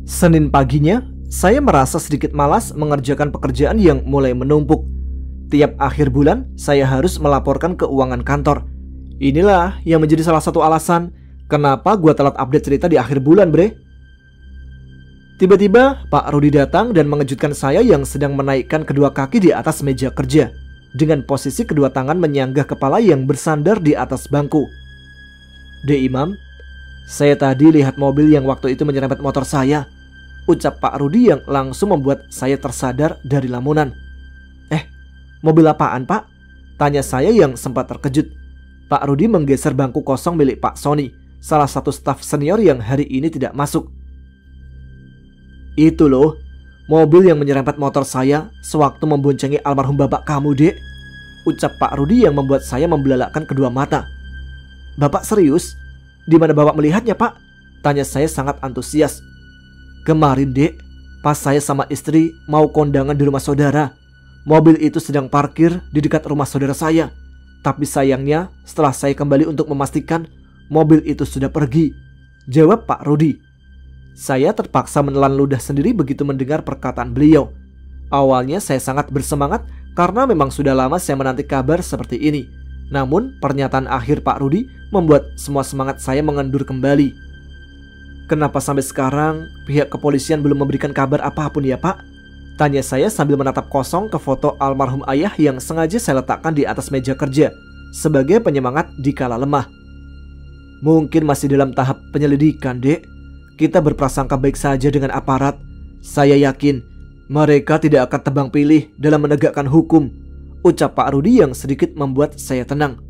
Senin paginya, saya merasa sedikit malas mengerjakan pekerjaan yang mulai menumpuk. Tiap akhir bulan, saya harus melaporkan keuangan kantor. Inilah yang menjadi salah satu alasan kenapa gue telat update cerita di akhir bulan, bre. Tiba-tiba, Pak Rudi datang dan mengejutkan saya yang sedang menaikkan kedua kaki di atas meja kerja, dengan posisi kedua tangan menyanggah kepala yang bersandar di atas bangku. Imam, saya tadi lihat mobil yang waktu itu menyerempet motor saya, ucap Pak Rudi yang langsung membuat saya tersadar dari lamunan. Mobil apaan, Pak? Tanya saya yang sempat terkejut. Pak Rudi menggeser bangku kosong milik Pak Sony, salah satu staf senior yang hari ini tidak masuk. Itu loh, mobil yang menyerempet motor saya sewaktu memboncengi almarhum bapak kamu, Dek, ucap Pak Rudi yang membuat saya membelalakkan kedua mata. Bapak serius? Di mana bapak melihatnya, Pak? Tanya saya sangat antusias. Kemarin, Dek, pas saya sama istri mau kondangan di rumah saudara, mobil itu sedang parkir di dekat rumah saudara saya. Tapi sayangnya setelah saya kembali untuk memastikan, mobil itu sudah pergi, jawab Pak Rudi. Saya terpaksa menelan ludah sendiri begitu mendengar perkataan beliau. Awalnya saya sangat bersemangat karena memang sudah lama saya menanti kabar seperti ini. Namun pernyataan akhir Pak Rudi membuat semua semangat saya mengendur kembali. Kenapa sampai sekarang pihak kepolisian belum memberikan kabar apapun ya, Pak? Tanya saya sambil menatap kosong ke foto almarhum ayah yang sengaja saya letakkan di atas meja kerja sebagai penyemangat di kala lemah. Mungkin masih dalam tahap penyelidikan, Dek. Kita berprasangka baik saja dengan aparat. Saya yakin mereka tidak akan tebang pilih dalam menegakkan hukum, ucap Pak Rudi yang sedikit membuat saya tenang.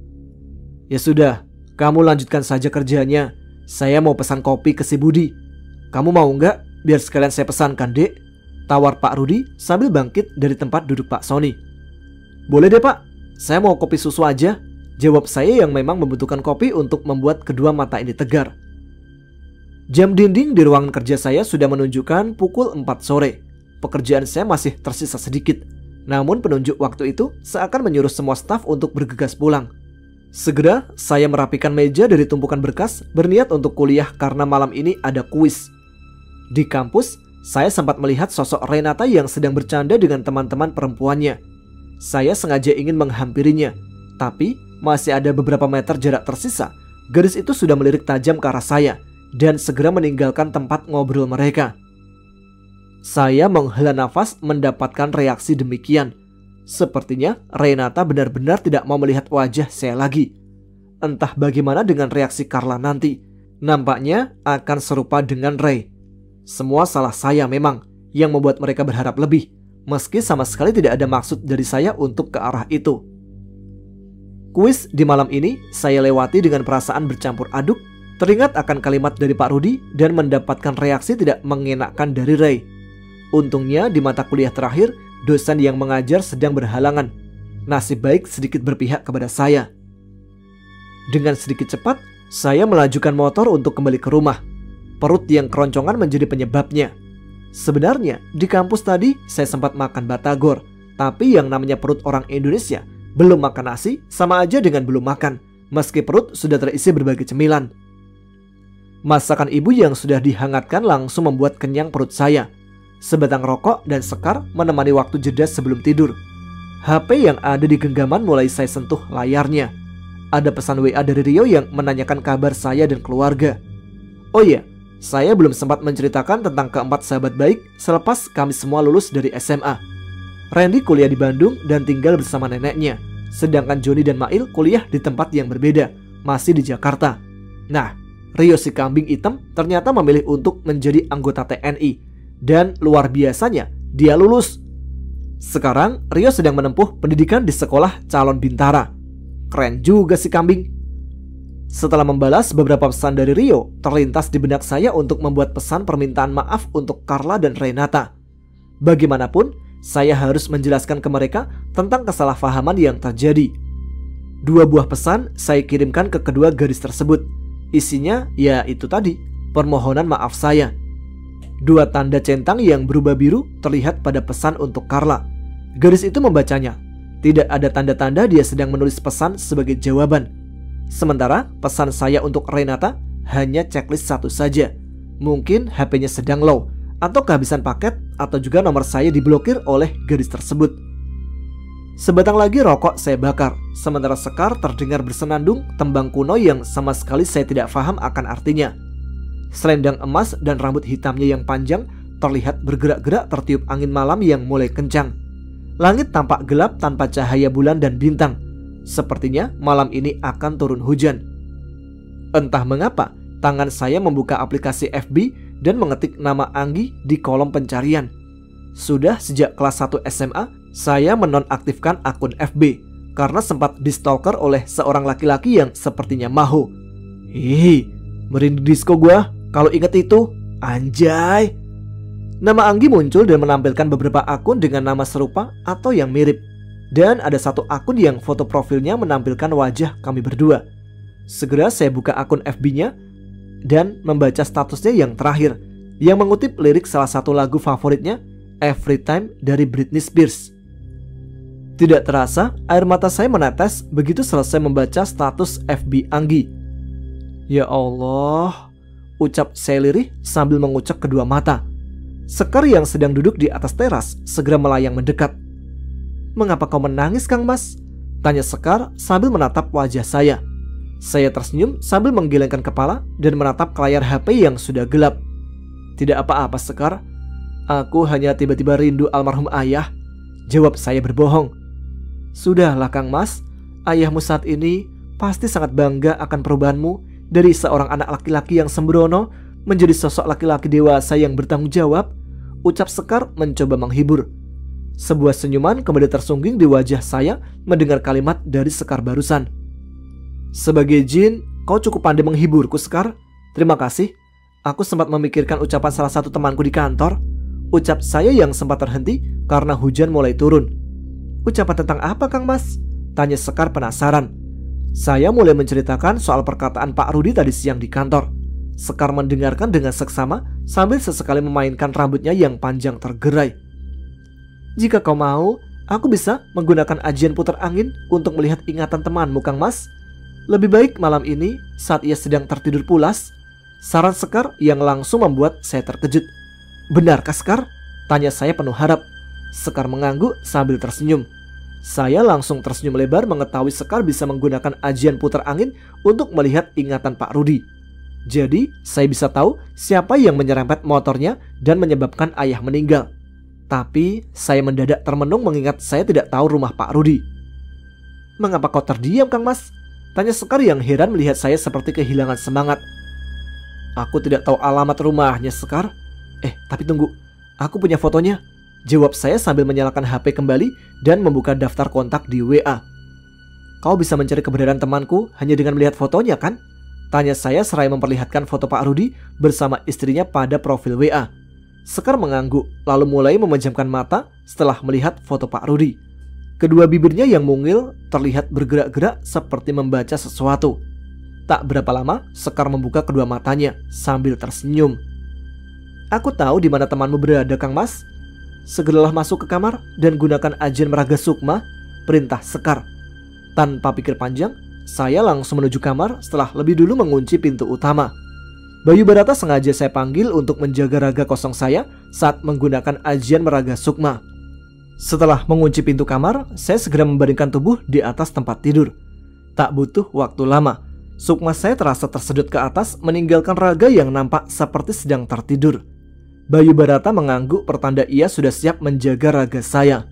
Ya sudah, kamu lanjutkan saja kerjanya. Saya mau pesan kopi ke si Budi. Kamu mau nggak? Biar sekalian saya pesankan, Dek, tawar Pak Rudi sambil bangkit dari tempat duduk Pak Sony. Boleh deh, Pak, saya mau kopi susu aja, jawab saya yang memang membutuhkan kopi untuk membuat kedua mata ini tegar. Jam dinding di ruangan kerja saya sudah menunjukkan pukul 4 sore. Pekerjaan saya masih tersisa sedikit, namun penunjuk waktu itu seakan menyuruh semua staf untuk bergegas pulang. Segera saya merapikan meja dari tumpukan berkas, berniat untuk kuliah karena malam ini ada kuis. Di kampus, saya sempat melihat sosok Renata yang sedang bercanda dengan teman-teman perempuannya. Saya sengaja ingin menghampirinya, tapi masih ada beberapa meter jarak tersisa. Gadis itu sudah melirik tajam ke arah saya dan segera meninggalkan tempat ngobrol mereka. Saya menghela nafas mendapatkan reaksi demikian. Sepertinya Renata benar-benar tidak mau melihat wajah saya lagi. Entah bagaimana dengan reaksi Carla nanti. Nampaknya akan serupa dengan Ray. Semua salah saya memang yang membuat mereka berharap lebih, meski sama sekali tidak ada maksud dari saya untuk ke arah itu. Kuis di malam ini saya lewati dengan perasaan bercampur aduk. Teringat akan kalimat dari Pak Rudi dan mendapatkan reaksi tidak mengenakan dari Ray. Untungnya di mata kuliah terakhir, dosen yang mengajar sedang berhalangan. Nasib baik sedikit berpihak kepada saya. Dengan sedikit cepat, saya melajukan motor untuk kembali ke rumah. Perut yang keroncongan menjadi penyebabnya. Sebenarnya di kampus tadi saya sempat makan batagor, tapi yang namanya perut orang Indonesia belum makan nasi sama aja dengan belum makan, meski perut sudah terisi berbagai cemilan. Masakan ibu yang sudah dihangatkan langsung membuat kenyang perut saya. Sebatang rokok dan sekar menemani waktu jeda sebelum tidur. HP yang ada di genggaman mulai saya sentuh layarnya. Ada pesan WA dari Rio yang menanyakan kabar saya dan keluarga. Oh iya, saya belum sempat menceritakan tentang keempat sahabat baik selepas kami semua lulus dari SMA. Randy kuliah di Bandung dan tinggal bersama neneknya, sedangkan Joni dan Mail kuliah di tempat yang berbeda, masih di Jakarta. Nah, Rio si kambing hitam ternyata memilih untuk menjadi anggota TNI. Dan luar biasanya, dia lulus. Sekarang Rio sedang menempuh pendidikan di sekolah calon bintara. Keren juga si kambing. Setelah membalas beberapa pesan dari Rio, terlintas di benak saya untuk membuat pesan permintaan maaf untuk Carla dan Renata. Bagaimanapun, saya harus menjelaskan ke mereka tentang kesalahpahaman yang terjadi. 2 buah pesan saya kirimkan ke kedua gadis tersebut. Isinya ya itu tadi, permohonan maaf saya. 2 tanda centang yang berubah biru terlihat pada pesan untuk Carla. Gadis itu membacanya. Tidak ada tanda-tanda dia sedang menulis pesan sebagai jawaban. Sementara pesan saya untuk Renata hanya checklist satu saja. Mungkin HP-nya sedang low atau kehabisan paket, atau juga nomor saya diblokir oleh gadis tersebut. Sebatang lagi rokok saya bakar, sementara Sekar terdengar bersenandung tembang kuno yang sama sekali saya tidak paham akan artinya. Selendang emas dan rambut hitamnya yang panjang terlihat bergerak-gerak tertiup angin malam yang mulai kencang. Langit tampak gelap tanpa cahaya bulan dan bintang. Sepertinya malam ini akan turun hujan. Entah mengapa, tangan saya membuka aplikasi FB dan mengetik nama Anggi di kolom pencarian. Sudah sejak kelas 1 SMA, saya menonaktifkan akun FB karena sempat di-stalker oleh seorang laki-laki yang sepertinya Maho. Hihi, merinding disco gua kalau inget itu. Anjay. Nama Anggi muncul dan menampilkan beberapa akun dengan nama serupa atau yang mirip. Dan ada satu akun yang foto profilnya menampilkan wajah kami berdua. Segera saya buka akun FB-nya dan membaca statusnya yang terakhir, yang mengutip lirik salah satu lagu favoritnya, Every Time dari Britney Spears. Tidak terasa, air mata saya menetes begitu selesai membaca status FB Anggi. Ya Allah, ucap saya lirih sambil mengucek kedua mata. Sekar yang sedang duduk di atas teras segera melayang mendekat. Mengapa kau menangis, Kang Mas? Tanya Sekar sambil menatap wajah saya. Saya tersenyum sambil menggelengkan kepala dan menatap ke layar HP yang sudah gelap. Tidak apa-apa, Sekar. Aku hanya tiba-tiba rindu almarhum ayah. Jawab saya berbohong. Sudahlah, Kang Mas. Ayahmu saat ini pasti sangat bangga akan perubahanmu dari seorang anak laki-laki yang sembrono menjadi sosok laki-laki dewasa yang bertanggung jawab. Ucap Sekar mencoba menghibur. Sebuah senyuman kembali tersungging di wajah saya mendengar kalimat dari Sekar barusan. Sebagai jin, kau cukup pandai menghiburku, Sekar. Terima kasih. Aku sempat memikirkan ucapan salah satu temanku di kantor. Ucap saya yang sempat terhenti karena hujan mulai turun. Ucapan tentang apa, Kang Mas? Tanya Sekar penasaran. Saya mulai menceritakan soal perkataan Pak Rudi tadi siang di kantor. Sekar mendengarkan dengan seksama sambil sesekali memainkan rambutnya yang panjang tergerai. Jika kau mau, aku bisa menggunakan ajian putar angin untuk melihat ingatan temanmu, Kang Mas. Lebih baik malam ini saat ia sedang tertidur pulas. Saran Sekar yang langsung membuat saya terkejut. Benarkah, Sekar? Tanya saya penuh harap. Sekar mengangguk sambil tersenyum. Saya langsung tersenyum lebar mengetahui Sekar bisa menggunakan ajian putar angin untuk melihat ingatan Pak Rudi. Jadi saya bisa tahu siapa yang menyerempet motornya dan menyebabkan ayah meninggal. Tapi saya mendadak termenung mengingat saya tidak tahu rumah Pak Rudi. Mengapa kau terdiam, Kang Mas? Tanya Sekar yang heran melihat saya seperti kehilangan semangat. Aku tidak tahu alamat rumahnya, Sekar. Tapi tunggu, aku punya fotonya. Jawab saya sambil menyalakan HP kembali dan membuka daftar kontak di WA. Kau bisa mencari keberadaan temanku hanya dengan melihat fotonya, kan? Tanya saya seraya memperlihatkan foto Pak Rudi bersama istrinya pada profil WA. Sekar mengangguk lalu mulai memejamkan mata setelah melihat foto Pak Rudi. Kedua bibirnya yang mungil terlihat bergerak-gerak seperti membaca sesuatu. Tak berapa lama, Sekar membuka kedua matanya sambil tersenyum. Aku tahu di mana temanmu berada, Kang Mas. Segeralah masuk ke kamar dan gunakan ajian meraga sukma, perintah Sekar. Tanpa pikir panjang, saya langsung menuju kamar setelah lebih dulu mengunci pintu utama. Bayu Barata sengaja saya panggil untuk menjaga raga kosong saya saat menggunakan ajian meraga sukma. Setelah mengunci pintu kamar, saya segera membaringkan tubuh di atas tempat tidur. Tak butuh waktu lama, sukma saya terasa tersedut ke atas meninggalkan raga yang nampak seperti sedang tertidur. Bayu Barata mengangguk pertanda ia sudah siap menjaga raga saya.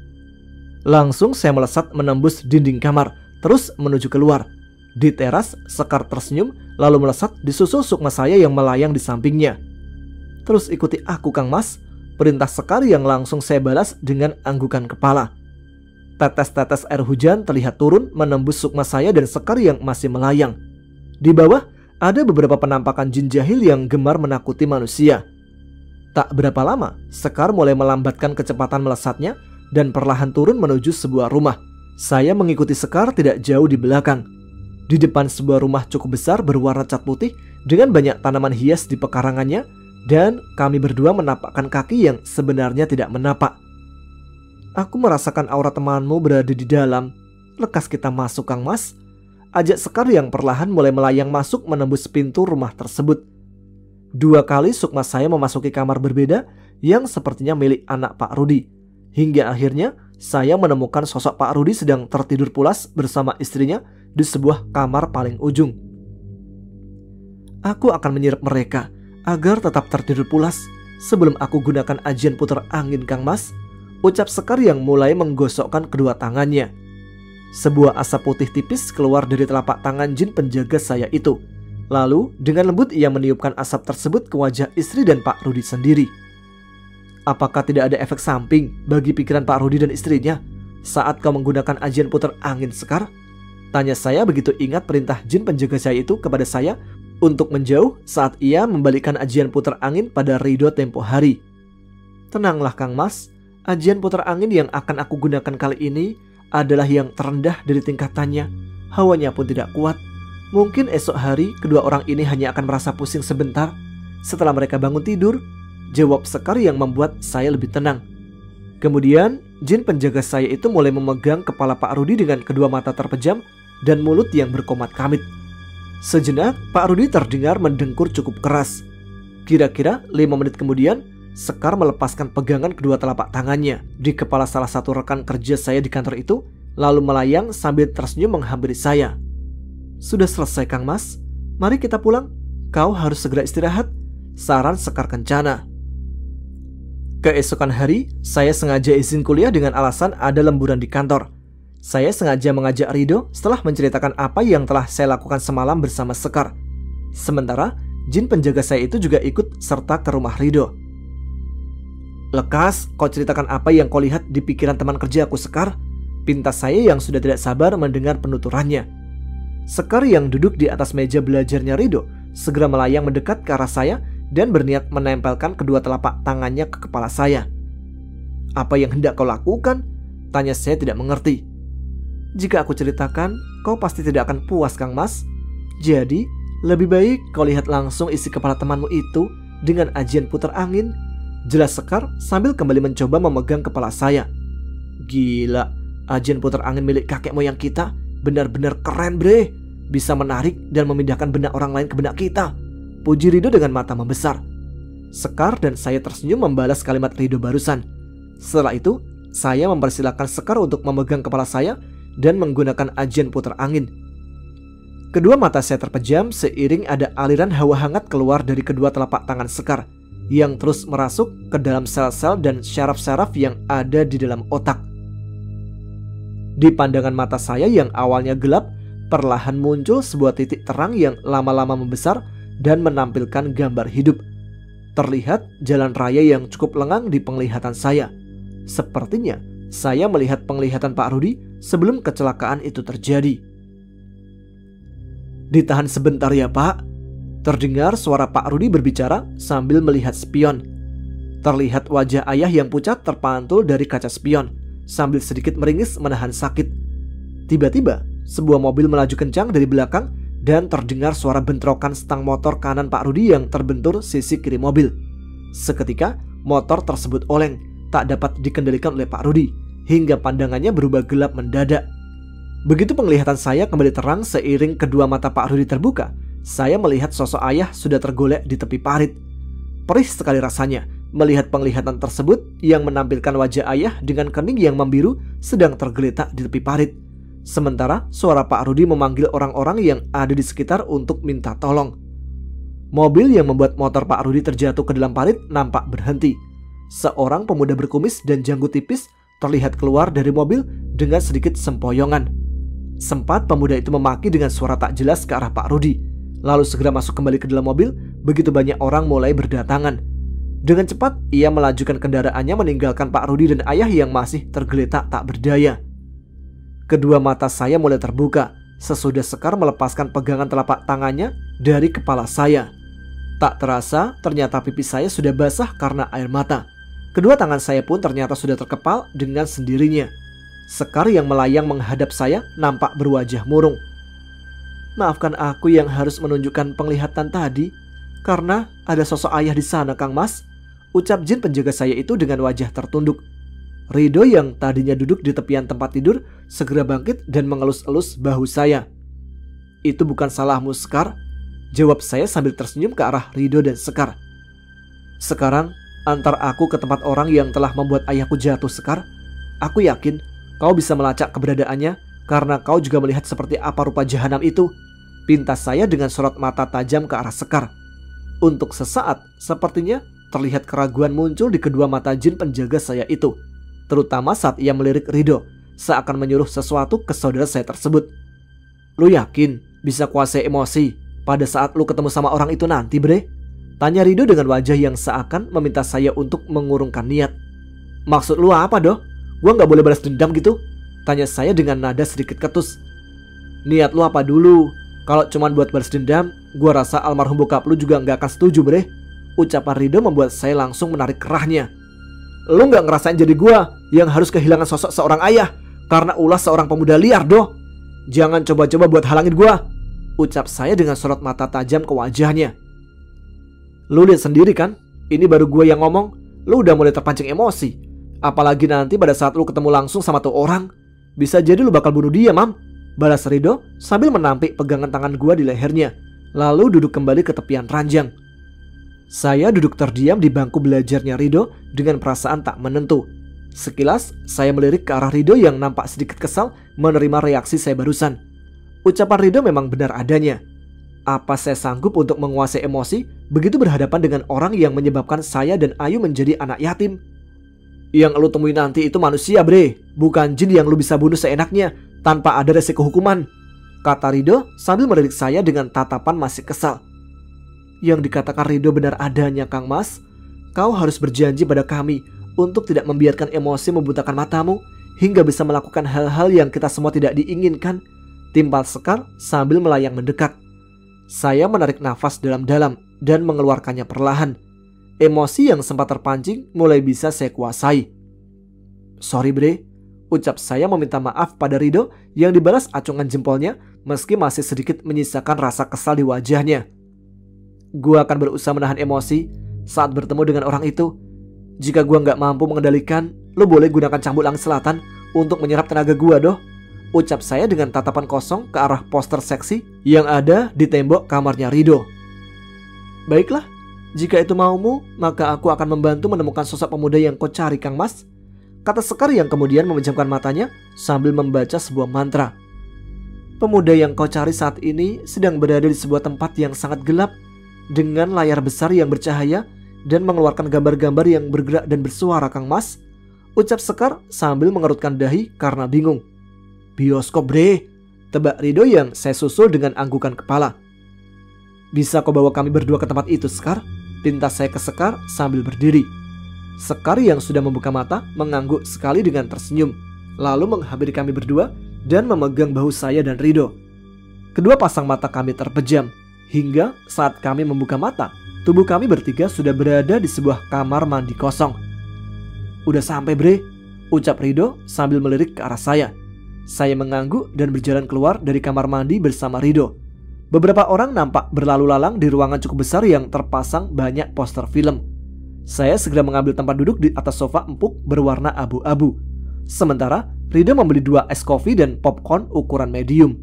Langsung saya melesat menembus dinding kamar, terus menuju keluar. Di teras, Sekar tersenyum lalu melesat disusul sukma saya yang melayang di sampingnya. Terus ikuti aku, Kang Mas, perintah Sekar yang langsung saya balas dengan anggukan kepala. Tetes-tetes air hujan terlihat turun menembus sukma saya dan Sekar yang masih melayang. Di bawah ada beberapa penampakan jin jahil yang gemar menakuti manusia. Tak berapa lama, Sekar mulai melambatkan kecepatan melesatnya dan perlahan turun menuju sebuah rumah. Saya mengikuti Sekar tidak jauh di belakang. Di depan sebuah rumah cukup besar berwarna cat putih dengan banyak tanaman hias di pekarangannya, dan kami berdua menapakkan kaki yang sebenarnya tidak menapak. Aku merasakan aura temanmu berada di dalam. Lekas kita masuk, Kang Mas. Ajak Sekar yang perlahan mulai melayang masuk menembus pintu rumah tersebut. 2 kali sukma saya memasuki kamar berbeda yang sepertinya milik anak Pak Rudi. Hingga akhirnya saya menemukan sosok Pak Rudi sedang tertidur pulas bersama istrinya di sebuah kamar paling ujung. Aku akan menyirap mereka agar tetap tertidur pulas sebelum aku gunakan ajian puter angin, Kang Mas, ucap Sekar yang mulai menggosokkan kedua tangannya. Sebuah asap putih tipis keluar dari telapak tangan jin penjaga saya itu. Lalu dengan lembut ia meniupkan asap tersebut ke wajah istri dan Pak Rudi sendiri. Apakah tidak ada efek samping bagi pikiran Pak Rudi dan istrinya saat kau menggunakan ajian puter angin, Sekar? Tanya saya begitu ingat perintah jin penjaga saya itu kepada saya untuk menjauh saat ia membalikkan ajian puter angin pada Ridho tempo hari. Tenanglah Kang Mas, ajian puter angin yang akan aku gunakan kali ini adalah yang terendah dari tingkatannya. Hawanya pun tidak kuat. Mungkin esok hari kedua orang ini hanya akan merasa pusing sebentar setelah mereka bangun tidur, jawab Sekar yang membuat saya lebih tenang. Kemudian jin penjaga saya itu mulai memegang kepala Pak Rudi dengan kedua mata terpejam dan mulut yang berkomat kamit. Sejenak Pak Rudi terdengar mendengkur cukup keras. Kira-kira 5 menit kemudian Sekar melepaskan pegangan kedua telapak tangannya di kepala salah satu rekan kerja saya di kantor itu, lalu melayang sambil tersenyum menghampiri saya. Sudah selesai Kang Mas, mari kita pulang. Kau harus segera istirahat, saran Sekar kencana. Keesokan hari saya sengaja izin kuliah dengan alasan ada lemburan di kantor. Saya sengaja mengajak Ridho setelah menceritakan apa yang telah saya lakukan semalam bersama Sekar. Sementara jin penjaga saya itu juga ikut serta ke rumah Ridho. Lekas kau ceritakan apa yang kau lihat di pikiran teman kerja aku, Sekar, pinta saya yang sudah tidak sabar mendengar penuturannya. Sekar yang duduk di atas meja belajarnya Ridho segera melayang mendekat ke arah saya dan berniat menempelkan kedua telapak tangannya ke kepala saya. Apa yang hendak kau lakukan? Tanya saya tidak mengerti. Jika aku ceritakan, kau pasti tidak akan puas Kang Mas. Jadi, lebih baik kau lihat langsung isi kepala temanmu itu dengan ajian putar angin, jelas Sekar sambil kembali mencoba memegang kepala saya. Gila, ajian putar angin milik kakek moyang kita benar-benar keren bre. Bisa menarik dan memindahkan benak orang lain ke benak kita, puji Ridho dengan mata membesar. Sekar dan saya tersenyum membalas kalimat Ridho barusan. Setelah itu, saya mempersilahkan Sekar untuk memegang kepala saya dan menggunakan ajian putar angin. Kedua mata saya terpejam seiring ada aliran hawa hangat keluar dari kedua telapak tangan Sekar yang terus merasuk ke dalam sel-sel dan syaraf-syaraf yang ada di dalam otak. Di pandangan mata saya yang awalnya gelap, perlahan muncul sebuah titik terang yang lama-lama membesar dan menampilkan gambar hidup. Terlihat jalan raya yang cukup lengang di penglihatan saya. Sepertinya saya melihat penglihatan Pak Rudi sebelum kecelakaan itu terjadi. Ditahan sebentar ya Pak. Terdengar suara Pak Rudi berbicara sambil melihat spion. Terlihat wajah ayah yang pucat terpantul dari kaca spion sambil sedikit meringis menahan sakit. Tiba-tiba sebuah mobil melaju kencang dari belakang dan terdengar suara bentrokan stang motor kanan Pak Rudi yang terbentur sisi kiri mobil. Seketika motor tersebut oleng, tak dapat dikendalikan oleh Pak Rudi hingga pandangannya berubah gelap mendadak. Begitu penglihatan saya kembali terang seiring kedua mata Pak Rudi terbuka, saya melihat sosok ayah sudah tergolek di tepi parit. Perih sekali rasanya melihat penglihatan tersebut yang menampilkan wajah ayah dengan kening yang membiru sedang tergeletak di tepi parit. Sementara suara Pak Rudi memanggil orang-orang yang ada di sekitar untuk minta tolong. Mobil yang membuat motor Pak Rudi terjatuh ke dalam parit nampak berhenti. Seorang pemuda berkumis dan janggut tipis terlihat keluar dari mobil dengan sedikit sempoyongan. Sempat pemuda itu memaki dengan suara tak jelas ke arah Pak Rudi, lalu segera masuk kembali ke dalam mobil. Begitu banyak orang mulai berdatangan. Dengan cepat ia melajukan kendaraannya meninggalkan Pak Rudi dan ayah yang masih tergeletak tak berdaya. Kedua mata saya mulai terbuka sesudah Sekar melepaskan pegangan telapak tangannya dari kepala saya. Tak terasa ternyata pipi saya sudah basah karena air mata. Kedua tangan saya pun ternyata sudah terkepal dengan sendirinya. Sekar yang melayang menghadap saya nampak berwajah murung. Maafkan aku yang harus menunjukkan penglihatan tadi, karena ada sosok ayah di sana Kang Mas, ucap jin penjaga saya itu dengan wajah tertunduk. Ridho yang tadinya duduk di tepian tempat tidur segera bangkit dan mengelus-elus bahu saya. Itu bukan salahmu Sekar, jawab saya sambil tersenyum ke arah Ridho dan Sekar. Sekarang Antar aku ke tempat orang yang telah membuat ayahku jatuh, Sekar. Aku yakin kau bisa melacak keberadaannya karena kau juga melihat seperti apa rupa jahanam itu. Pintas saya dengan sorot mata tajam ke arah Sekar. Untuk sesaat, sepertinya terlihat keraguan muncul di kedua mata jin penjaga saya itu. Terutama saat ia melirik Rido, seakan menyuruh sesuatu ke saudara saya tersebut. Lu yakin bisa kuasai emosi pada saat lu ketemu sama orang itu nanti, bre? Tanya Rido dengan wajah yang seakan meminta saya untuk mengurungkan niat. Maksud lu apa, doh? Gua gak boleh balas dendam gitu? Tanya saya dengan nada sedikit ketus. Niat lu apa dulu? Kalau cuma buat balas dendam, gua rasa almarhum bokap lu juga gak akan setuju, bre. Ucapan Rido membuat saya langsung menarik kerahnya. Lu gak ngerasain jadi gua yang harus kehilangan sosok seorang ayah karena ulah seorang pemuda liar, doh. Jangan coba-coba buat halangin gua, ucap saya dengan sorot mata tajam ke wajahnya. Lu lihat sendiri kan, ini baru gue yang ngomong, lu udah mulai terpancing emosi. Apalagi nanti pada saat lu ketemu langsung sama tuh orang, bisa jadi lu bakal bunuh dia, Mam. Balas Rido sambil menampik pegangan tangan gue di lehernya, lalu duduk kembali ke tepian ranjang. Saya duduk terdiam di bangku belajarnya Rido dengan perasaan tak menentu. Sekilas saya melirik ke arah Rido yang nampak sedikit kesal menerima reaksi saya barusan. Ucapan Rido memang benar adanya. Apa saya sanggup untuk menguasai emosi begitu berhadapan dengan orang yang menyebabkan saya dan Ayu menjadi anak yatim? Yang lu temui nanti itu manusia, bre, bukan jin yang lu bisa bunuh seenaknya tanpa ada resiko hukuman, kata Rido sambil melirik saya dengan tatapan masih kesal. Yang dikatakan Rido benar adanya, Kang Mas. Kau harus berjanji pada kami untuk tidak membiarkan emosi membutakan matamu hingga bisa melakukan hal-hal yang kita semua tidak diinginkan, timpal Sekar sambil melayang mendekat. Saya menarik nafas dalam-dalam dan mengeluarkannya perlahan. Emosi yang sempat terpancing mulai bisa saya kuasai. Sorry, bre, ucap saya meminta maaf pada Rido yang dibalas acungan jempolnya meski masih sedikit menyisakan rasa kesal di wajahnya. Gua akan berusaha menahan emosi saat bertemu dengan orang itu. Jika gua nggak mampu mengendalikan, lo boleh gunakan cambuk langit selatan untuk menyerap tenaga gua, doh. Ucap saya dengan tatapan kosong ke arah poster seksi yang ada di tembok kamarnya Rido. Baiklah, jika itu maumu, maka aku akan membantu menemukan sosok pemuda yang kau cari, Kang Mas, kata Sekar yang kemudian memejamkan matanya sambil membaca sebuah mantra. Pemuda yang kau cari saat ini sedang berada di sebuah tempat yang sangat gelap dengan layar besar yang bercahaya dan mengeluarkan gambar-gambar yang bergerak dan bersuara, Kang Mas, ucap Sekar sambil mengerutkan dahi karena bingung. Bioskop, bre, tebak Rido yang saya susul dengan anggukan kepala. Bisa kau bawa kami berdua ke tempat itu, Sekar? Pinta saya ke Sekar sambil berdiri. Sekar yang sudah membuka mata mengangguk sekali dengan tersenyum, lalu menghampiri kami berdua dan memegang bahu saya dan Rido. Kedua pasang mata kami terpejam, hingga saat kami membuka mata, tubuh kami bertiga sudah berada di sebuah kamar mandi kosong. Udah sampai, bre, ucap Rido sambil melirik ke arah saya. Saya mengangguk dan berjalan keluar dari kamar mandi bersama Rido. Beberapa orang nampak berlalu lalang di ruangan cukup besar yang terpasang banyak poster film. Saya segera mengambil tempat duduk di atas sofa empuk berwarna abu-abu. Sementara Rido membeli 2 es kopi dan popcorn ukuran medium.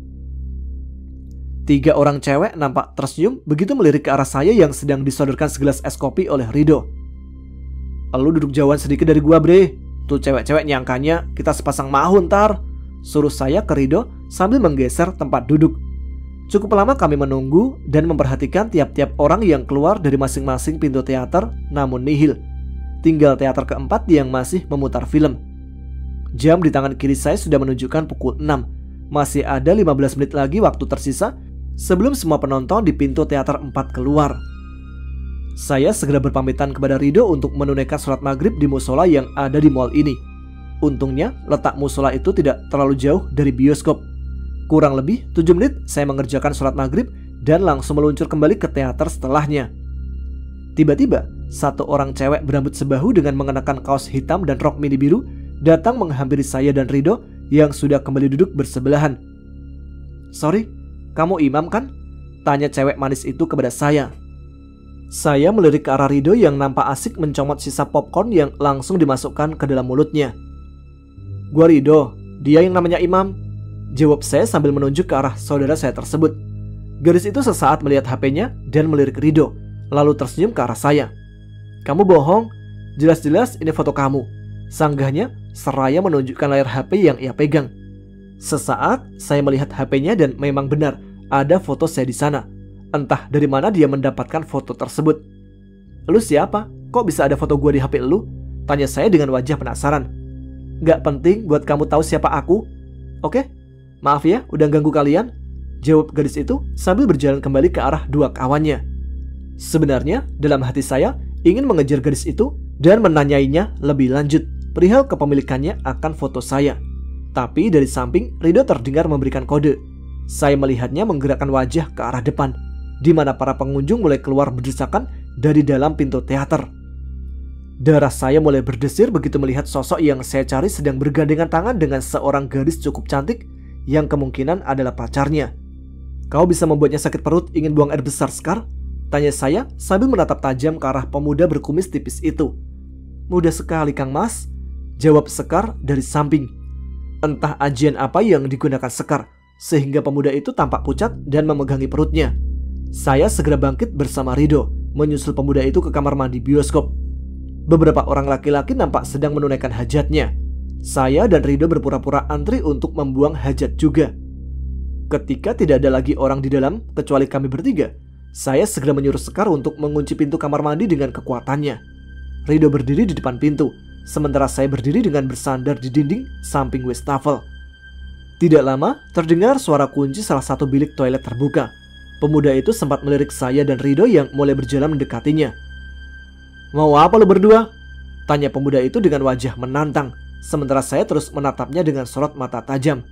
3 orang cewek nampak tersenyum begitu melirik ke arah saya yang sedang disodorkan segelas es kopi oleh Rido. Lu duduk jauhan sedikit dari gua, bre. Tuh cewek-cewek nyangkanya kita sepasang mahu ntar, suruh saya ke Rido sambil menggeser tempat duduk. Cukup lama kami menunggu dan memperhatikan tiap-tiap orang yang keluar dari masing-masing pintu teater, namun nihil. Tinggal teater keempat yang masih memutar film. Jam di tangan kiri saya sudah menunjukkan pukul 6. Masih ada 15 menit lagi waktu tersisa sebelum semua penonton di pintu teater 4 keluar. Saya segera berpamitan kepada Rido untuk menunaikan sholat maghrib di musola yang ada di mall ini. Untungnya letak musola itu tidak terlalu jauh dari bioskop. Kurang lebih 7 menit saya mengerjakan sholat maghrib dan langsung meluncur kembali ke teater setelahnya. Tiba-tiba, satu orang cewek berambut sebahu dengan mengenakan kaos hitam dan rok mini biru datang menghampiri saya dan Rido yang sudah kembali duduk bersebelahan. Sorry, kamu imam kan? Tanya cewek manis itu kepada saya. Saya melirik ke arah Rido yang nampak asik mencomot sisa popcorn yang langsung dimasukkan ke dalam mulutnya. Gua Rido, dia yang namanya Imam, jawab saya sambil menunjuk ke arah saudara saya tersebut. Gadis itu sesaat melihat HP-nya dan melirik Rido, lalu tersenyum ke arah saya. Kamu bohong, Jelas-jelas ini foto kamu, sanggahnya seraya menunjukkan layar HP yang ia pegang. Sesaat saya melihat HP-nya dan memang benar ada foto saya di sana. Entah dari mana dia mendapatkan foto tersebut. Lu siapa? Kok bisa ada foto gue di HP lu? Tanya saya dengan wajah penasaran. Gak penting buat kamu tahu siapa aku. Oke? Maaf ya udah ganggu kalian, jawab gadis itu sambil berjalan kembali ke arah dua kawannya. Sebenarnya dalam hati saya ingin mengejar gadis itu dan menanyainya lebih lanjut perihal kepemilikannya akan foto saya. Tapi dari samping Rido terdengar memberikan kode. Saya melihatnya menggerakkan wajah ke arah depan, di mana para pengunjung mulai keluar berdesakan dari dalam pintu teater. Darah saya mulai berdesir begitu melihat sosok yang saya cari sedang bergandengan tangan dengan seorang gadis cukup cantik yang kemungkinan adalah pacarnya. Kau bisa membuatnya sakit perut ingin buang air besar, Sekar? Tanya saya sambil menatap tajam ke arah pemuda berkumis tipis itu. Mudah sekali Kang Mas, jawab Sekar dari samping. Entah ajian apa yang digunakan Sekar sehingga pemuda itu tampak pucat dan memegangi perutnya. Saya segera bangkit bersama Rido menyusul pemuda itu ke kamar mandi bioskop. Beberapa orang laki-laki nampak sedang menunaikan hajatnya. Saya dan Rido berpura-pura antri untuk membuang hajat juga. Ketika tidak ada lagi orang di dalam kecuali kami bertiga, saya segera menyuruh Sekar untuk mengunci pintu kamar mandi dengan kekuatannya. Rido berdiri di depan pintu, sementara saya berdiri dengan bersandar di dinding samping wastafel. Tidak lama, terdengar suara kunci salah satu bilik toilet terbuka. Pemuda itu sempat melirik saya dan Rido yang mulai berjalan mendekatinya. Mau apa lo berdua? Tanya pemuda itu dengan wajah menantang, sementara saya terus menatapnya dengan sorot mata tajam.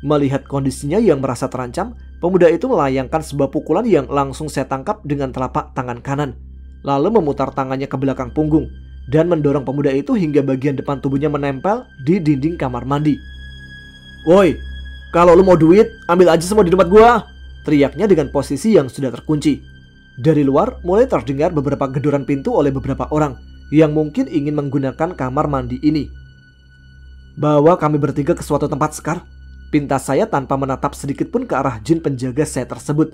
Melihat kondisinya yang merasa terancam, pemuda itu melayangkan sebuah pukulan yang langsung saya tangkap dengan telapak tangan kanan, lalu memutar tangannya ke belakang punggung dan mendorong pemuda itu hingga bagian depan tubuhnya menempel di dinding kamar mandi. Woi, kalau lu mau duit, ambil aja semua di tempat gua, teriaknya dengan posisi yang sudah terkunci. Dari luar mulai terdengar beberapa gedoran pintu oleh beberapa orang yang mungkin ingin menggunakan kamar mandi ini. Bawa kami bertiga ke suatu tempat, Sekar, pinta saya tanpa menatap sedikit pun ke arah jin penjaga saya tersebut.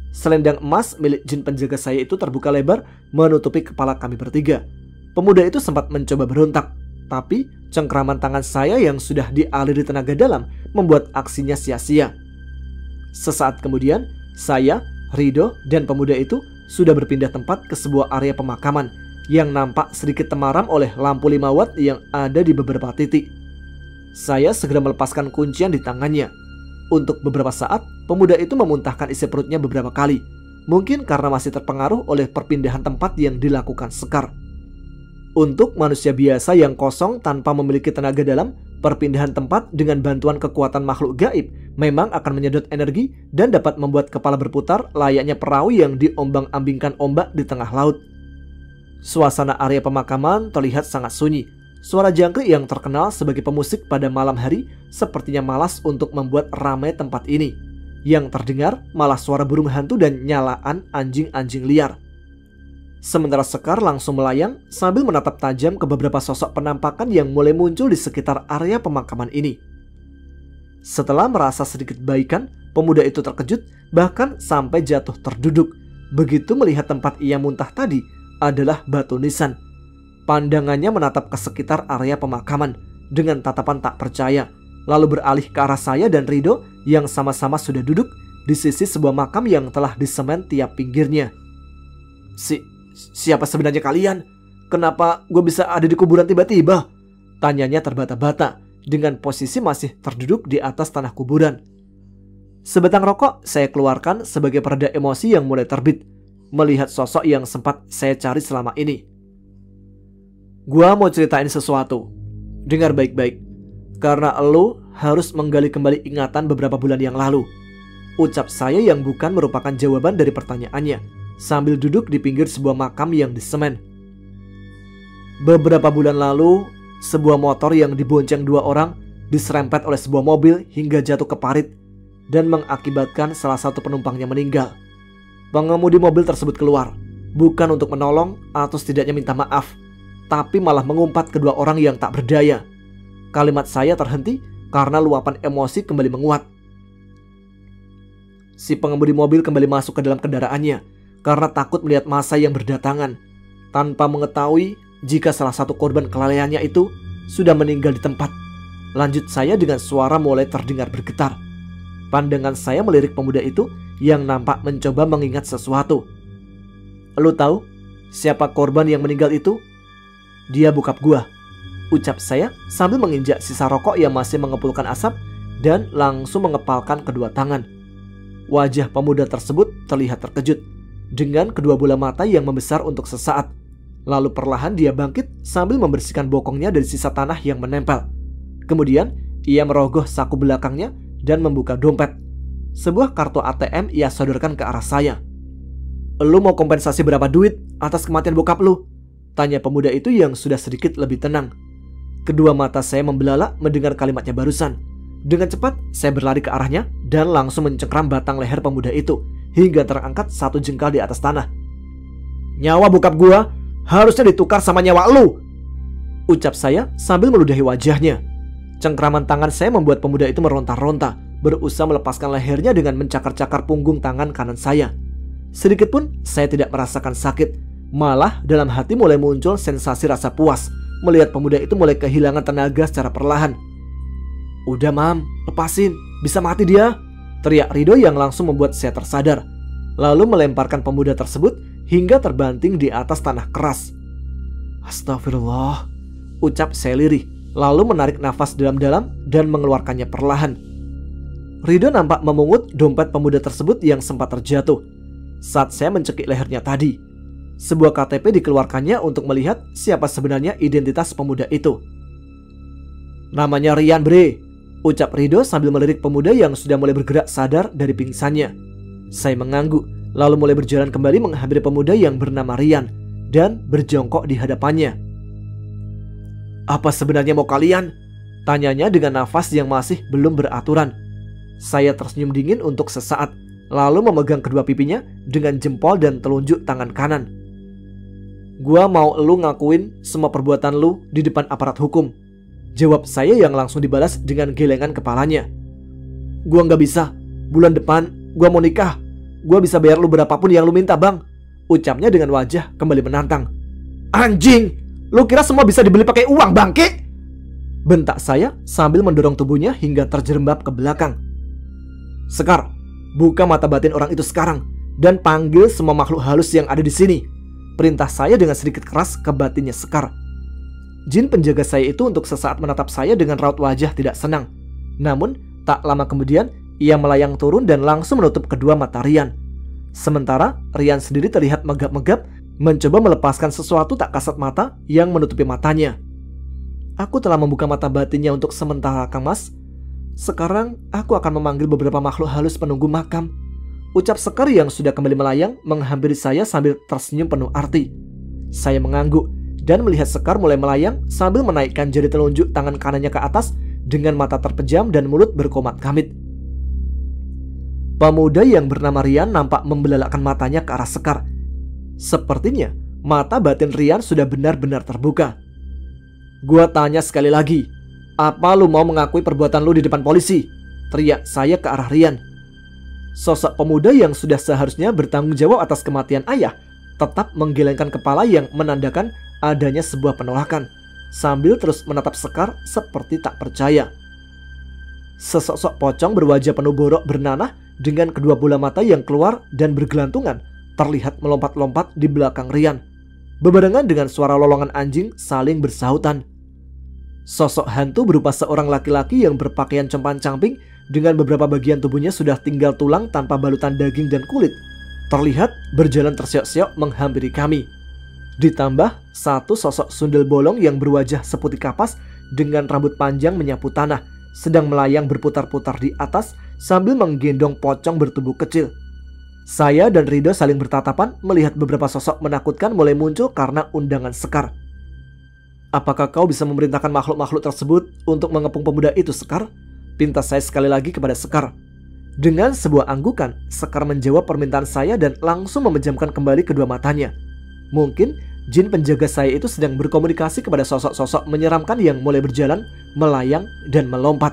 Selendang emas milik jin penjaga saya itu terbuka lebar menutupi kepala kami bertiga. Pemuda itu sempat mencoba berontak, tapi cengkraman tangan saya yang sudah dialiri tenaga dalam membuat aksinya sia-sia. Sesaat kemudian, saya, Rido, dan pemuda itu sudah berpindah tempat ke sebuah area pemakaman yang nampak sedikit temaram oleh lampu 5 watt yang ada di beberapa titik. Saya segera melepaskan kuncian di tangannya. Untuk beberapa saat, pemuda itu memuntahkan isi perutnya beberapa kali. Mungkin karena masih terpengaruh oleh perpindahan tempat yang dilakukan Sekar. Untuk manusia biasa yang kosong tanpa memiliki tenaga dalam, perpindahan tempat dengan bantuan kekuatan makhluk gaib memang akan menyedot energi dan dapat membuat kepala berputar layaknya perahu yang diombang-ambingkan ombak di tengah laut. Suasana area pemakaman terlihat sangat sunyi. Suara jangkrik yang terkenal sebagai pemusik pada malam hari sepertinya malas untuk membuat ramai tempat ini. Yang terdengar malah suara burung hantu dan nyalaan anjing-anjing liar. Sementara Sekar langsung melayang sambil menatap tajam ke beberapa sosok penampakan yang mulai muncul di sekitar area pemakaman ini. Setelah merasa sedikit baikan, pemuda itu terkejut bahkan sampai jatuh terduduk begitu melihat tempat ia muntah tadi adalah batu nisan. Pandangannya menatap ke sekitar area pemakaman dengan tatapan tak percaya, lalu beralih ke arah saya dan Rido yang sama-sama sudah duduk di sisi sebuah makam yang telah disemen tiap pinggirnya. Siapa sebenarnya kalian? Kenapa gue bisa ada di kuburan tiba-tiba? Tanyanya terbata-bata dengan posisi masih terduduk di atas tanah kuburan. Sebatang rokok saya keluarkan sebagai pereda emosi yang mulai terbit melihat sosok yang sempat saya cari selama ini. Gua mau ceritain sesuatu. Dengar baik-baik. Karena lo harus menggali kembali ingatan beberapa bulan yang lalu. Ucap saya yang bukan merupakan jawaban dari pertanyaannya sambil duduk di pinggir sebuah makam yang disemen. Beberapa bulan lalu, sebuah motor yang dibonceng 2 orang diserempet oleh sebuah mobil hingga jatuh ke parit dan mengakibatkan salah satu penumpangnya meninggal. Pengemudi mobil tersebut keluar, bukan untuk menolong atau setidaknya minta maaf, tapi malah mengumpat kedua orang yang tak berdaya. Kalimat saya terhenti karena luapan emosi kembali menguat. Si pengemudi mobil kembali masuk ke dalam kendaraannya karena takut melihat massa yang berdatangan. Tanpa mengetahui jika salah satu korban kelalaiannya itu sudah meninggal di tempat. Lanjut saya dengan suara mulai terdengar bergetar. Pandangan saya melirik pemuda itu yang nampak mencoba mengingat sesuatu. Lu tahu siapa korban yang meninggal itu? Dia bokap gua, ucap saya sambil menginjak sisa rokok yang masih mengepulkan asap dan langsung mengepalkan kedua tangan. Wajah pemuda tersebut terlihat terkejut dengan kedua bola mata yang membesar untuk sesaat. Lalu perlahan dia bangkit sambil membersihkan bokongnya dari sisa tanah yang menempel. Kemudian ia merogoh saku belakangnya dan membuka dompet. Sebuah kartu ATM ia sodorkan ke arah saya. Lu mau kompensasi berapa duit atas kematian bokap lu? Tanya pemuda itu yang sudah sedikit lebih tenang. Kedua mata saya membelalak mendengar kalimatnya barusan. Dengan cepat saya berlari ke arahnya dan langsung mencengkram batang leher pemuda itu hingga terangkat 1 jengkal di atas tanah. Nyawa bokap gua harusnya ditukar sama nyawa lu, ucap saya sambil meludahi wajahnya. Cengkraman tangan saya membuat pemuda itu meronta-ronta, berusaha melepaskan lehernya dengan mencakar-cakar punggung tangan kanan saya. Sedikit pun saya tidak merasakan sakit, malah dalam hati mulai muncul sensasi rasa puas melihat pemuda itu mulai kehilangan tenaga secara perlahan. Udah mam, lepasin, bisa mati dia, teriak Rido yang langsung membuat saya tersadar. Lalu melemparkan pemuda tersebut hingga terbanting di atas tanah keras. Astagfirullah, ucap saya lirih, lalu menarik nafas dalam-dalam dan mengeluarkannya perlahan. Rido nampak memungut dompet pemuda tersebut yang sempat terjatuh saat saya mencekik lehernya tadi. Sebuah KTP dikeluarkannya untuk melihat siapa sebenarnya identitas pemuda itu. Namanya Rian bre, ucap Rido sambil melirik pemuda yang sudah mulai bergerak sadar dari pingsannya. Saya mengangguk, lalu mulai berjalan kembali menghampiri pemuda yang bernama Rian dan berjongkok di hadapannya. Apa sebenarnya mau kalian? Tanyanya dengan nafas yang masih belum beraturan. Saya tersenyum dingin untuk sesaat, lalu memegang kedua pipinya dengan jempol dan telunjuk tangan kanan. Gua mau lu ngakuin semua perbuatan lu di depan aparat hukum, jawab saya yang langsung dibalas dengan gelengan kepalanya. Gua nggak bisa, bulan depan gua mau nikah. Gua bisa bayar lu berapapun yang lu minta bang, ucapnya dengan wajah kembali menantang. Anjing, lu kira semua bisa dibeli pakai uang bangke? Bentak saya sambil mendorong tubuhnya hingga terjerembab ke belakang. Sekar, buka mata batin orang itu sekarang dan panggil semua makhluk halus yang ada di sini, perintah saya dengan sedikit keras ke batinnya Sekar. Jin penjaga saya itu untuk sesaat menatap saya dengan raut wajah tidak senang. Namun tak lama kemudian ia melayang turun dan langsung menutup kedua mata Rian. Sementara Rian sendiri terlihat megap-megap mencoba melepaskan sesuatu tak kasat mata yang menutupi matanya. Aku telah membuka mata batinnya untuk sementara, Kang Mas. Sekarang aku akan memanggil beberapa makhluk halus penunggu makam, ucap Sekar yang sudah kembali melayang menghampiri saya sambil tersenyum penuh arti. Saya mengangguk dan melihat Sekar mulai melayang sambil menaikkan jari telunjuk tangan kanannya ke atas dengan mata terpejam dan mulut berkomat kamit. Pemuda yang bernama Rian nampak membelalakkan matanya ke arah Sekar. Sepertinya mata batin Rian sudah benar-benar terbuka. Gua tanya sekali lagi, apa lu mau mengakui perbuatan lu di depan polisi? Teriak saya ke arah Rian. Sosok pemuda yang sudah seharusnya bertanggung jawab atas kematian ayah tetap menggelengkan kepala yang menandakan adanya sebuah penolakan, sambil terus menatap Sekar seperti tak percaya. Sesosok pocong berwajah penuh borok bernanah dengan kedua bola mata yang keluar dan bergelantungan terlihat melompat-lompat di belakang Rian, bebarengan dengan suara lolongan anjing saling bersahutan. Sosok hantu berupa seorang laki-laki yang berpakaian compang-camping dengan beberapa bagian tubuhnya sudah tinggal tulang tanpa balutan daging dan kulit, terlihat berjalan terseok-seok menghampiri kami. Ditambah satu sosok sundel bolong yang berwajah seputih kapas dengan rambut panjang menyapu tanah, sedang melayang berputar-putar di atas sambil menggendong pocong bertubuh kecil. Saya dan Rido saling bertatapan melihat beberapa sosok menakutkan mulai muncul karena undangan Sekar. Apakah kau bisa memerintahkan makhluk-makhluk tersebut untuk mengepung pemuda itu, Sekar? Pinta saya sekali lagi kepada Sekar. Dengan sebuah anggukan, Sekar menjawab permintaan saya dan langsung memejamkan kembali kedua matanya. Mungkin jin penjaga saya itu sedang berkomunikasi kepada sosok-sosok menyeramkan yang mulai berjalan, melayang, dan melompat.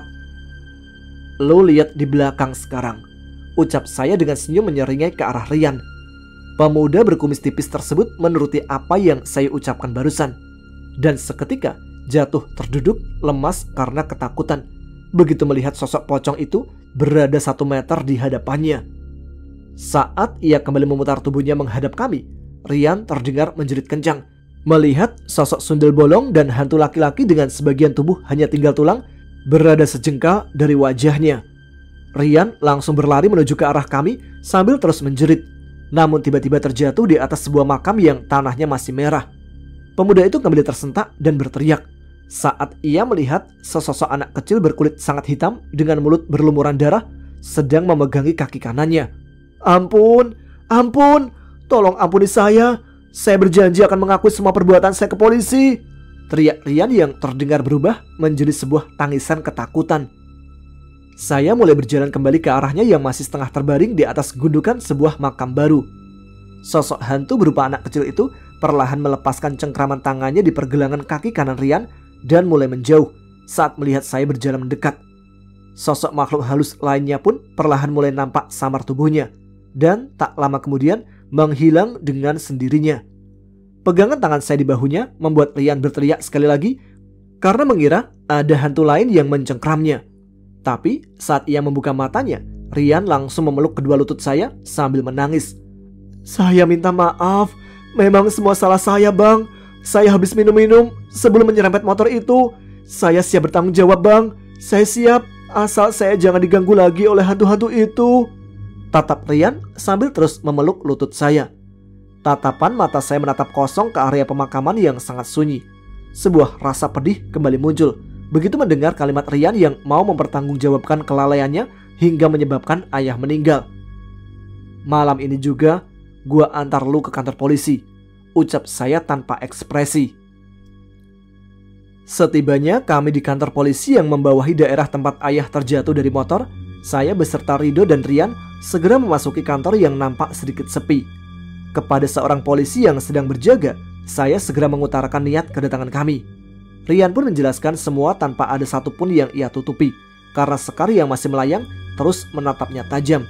Lo lihat di belakang sekarang, ucap saya dengan senyum menyeringai ke arah Rian. Pemuda berkumis tipis tersebut menuruti apa yang saya ucapkan barusan. dan seketika jatuh terduduk lemas karena ketakutan begitu melihat sosok pocong itu berada 1 meter di hadapannya. Saat ia kembali memutar tubuhnya menghadap kami, Rian terdengar menjerit kencang melihat sosok sundel bolong dan hantu laki-laki dengan sebagian tubuh hanya tinggal tulang berada sejengkal dari wajahnya. Rian langsung berlari menuju ke arah kami sambil terus menjerit, namun tiba-tiba terjatuh di atas sebuah makam yang tanahnya masih merah. Pemuda itu kembali tersentak dan berteriak saat ia melihat sesosok anak kecil berkulit sangat hitam dengan mulut berlumuran darah sedang memegangi kaki kanannya. "Ampun, ampun, tolong ampuni saya berjanji akan mengakui semua perbuatan saya ke polisi," teriak Rian yang terdengar berubah menjadi sebuah tangisan ketakutan. Saya mulai berjalan kembali ke arahnya yang masih setengah terbaring di atas gundukan sebuah makam baru. Sosok hantu berupa anak kecil itu perlahan melepaskan cengkraman tangannya di pergelangan kaki kanan Rian dan mulai menjauh saat melihat saya berjalan mendekat. Sosok makhluk halus lainnya pun perlahan mulai nampak samar tubuhnya dan tak lama kemudian menghilang dengan sendirinya. Pegangan tangan saya di bahunya membuat Rian berteriak sekali lagi karena mengira ada hantu lain yang mencengkramnya. Tapi saat ia membuka matanya, Rian langsung memeluk kedua lutut saya sambil menangis. "Saya minta maaf, memang semua salah saya, Bang. Saya habis minum-minum sebelum menyerempet motor itu. Saya siap bertanggung jawab, Bang. Saya siap, asal saya jangan diganggu lagi oleh hantu-hantu itu," tatap Rian sambil terus memeluk lutut saya. Tatapan mata saya menatap kosong ke area pemakaman yang sangat sunyi. Sebuah rasa pedih kembali muncul begitu mendengar kalimat Rian yang mau mempertanggungjawabkan kelalaiannya hingga menyebabkan ayah meninggal. "Malam ini juga gua antar lu ke kantor polisi," ucap saya tanpa ekspresi. Setibanya kami di kantor polisi yang membawahi daerah tempat ayah terjatuh dari motor, saya beserta Rido dan Rian segera memasuki kantor yang nampak sedikit sepi. Kepada seorang polisi yang sedang berjaga, saya segera mengutarakan niat kedatangan kami. Rian pun menjelaskan semua tanpa ada satupun yang ia tutupi, karena Sekar yang masih melayang terus menatapnya tajam.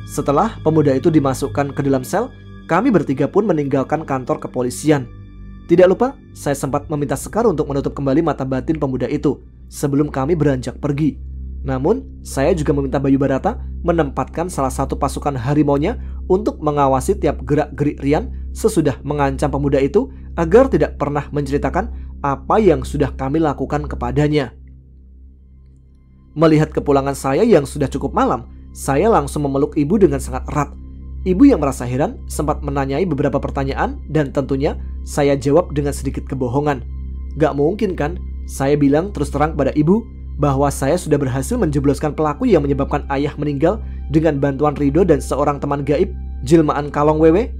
Setelah pemuda itu dimasukkan ke dalam sel, kami bertiga pun meninggalkan kantor kepolisian. Tidak lupa, saya sempat meminta Sekar untuk menutup kembali mata batin pemuda itu sebelum kami beranjak pergi. Namun, saya juga meminta Bayu Barata menempatkan salah satu pasukan harimaunya untuk mengawasi tiap gerak-gerik Rian sesudah mengancam pemuda itu agar tidak pernah menceritakan apa yang sudah kami lakukan kepadanya. Melihat kepulangan saya yang sudah cukup malam, saya langsung memeluk ibu dengan sangat erat. Ibu yang merasa heran sempat menanyai beberapa pertanyaan dan tentunya saya jawab dengan sedikit kebohongan. Gak mungkin kan, saya bilang terus terang pada ibu bahwa saya sudah berhasil menjebloskan pelaku yang menyebabkan ayah meninggal dengan bantuan Rido dan seorang teman gaib jelmaan Kalong Wewe.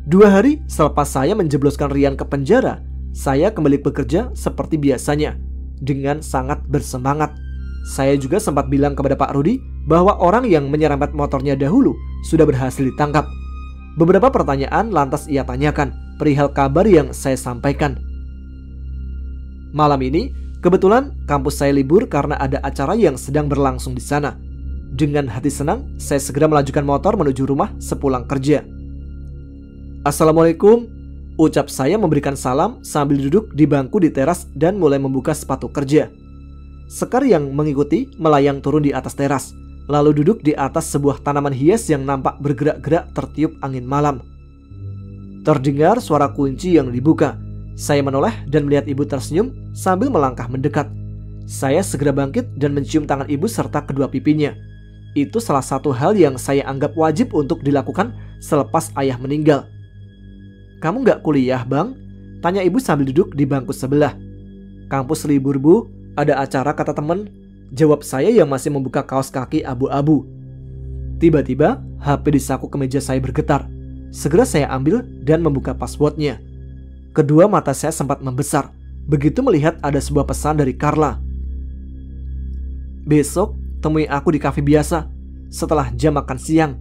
2 hari selepas saya menjebloskan Rian ke penjara, saya kembali bekerja seperti biasanya dengan sangat bersemangat. Saya juga sempat bilang kepada Pak Rudi bahwa orang yang menyerempet motornya dahulu sudah berhasil ditangkap. Beberapa pertanyaan lantas ia tanyakan perihal kabar yang saya sampaikan. Malam ini kebetulan kampus saya libur karena ada acara yang sedang berlangsung di sana. Dengan hati senang, saya segera melajukan motor menuju rumah sepulang kerja. "Assalamualaikum," ucap saya memberikan salam sambil duduk di bangku di teras dan mulai membuka sepatu kerja. Sekar yang mengikuti melayang turun di atas teras, lalu duduk di atas sebuah tanaman hias yang nampak bergerak-gerak tertiup angin malam. Terdengar suara kunci yang dibuka. Saya menoleh dan melihat ibu tersenyum sambil melangkah mendekat. Saya segera bangkit dan mencium tangan ibu serta kedua pipinya. Itu salah satu hal yang saya anggap wajib untuk dilakukan selepas ayah meninggal. "Kamu gak kuliah, Bang?" tanya ibu sambil duduk di bangku sebelah. "Kampus libur, Bu. Ada acara," kata teman. Jawab saya yang masih membuka kaos kaki abu-abu. Tiba-tiba HP di saku kemeja saya bergetar. Segera saya ambil dan membuka passwordnya. Kedua mata saya sempat membesar begitu melihat ada sebuah pesan dari Carla. "Besok temui aku di kafe biasa setelah jam makan siang,"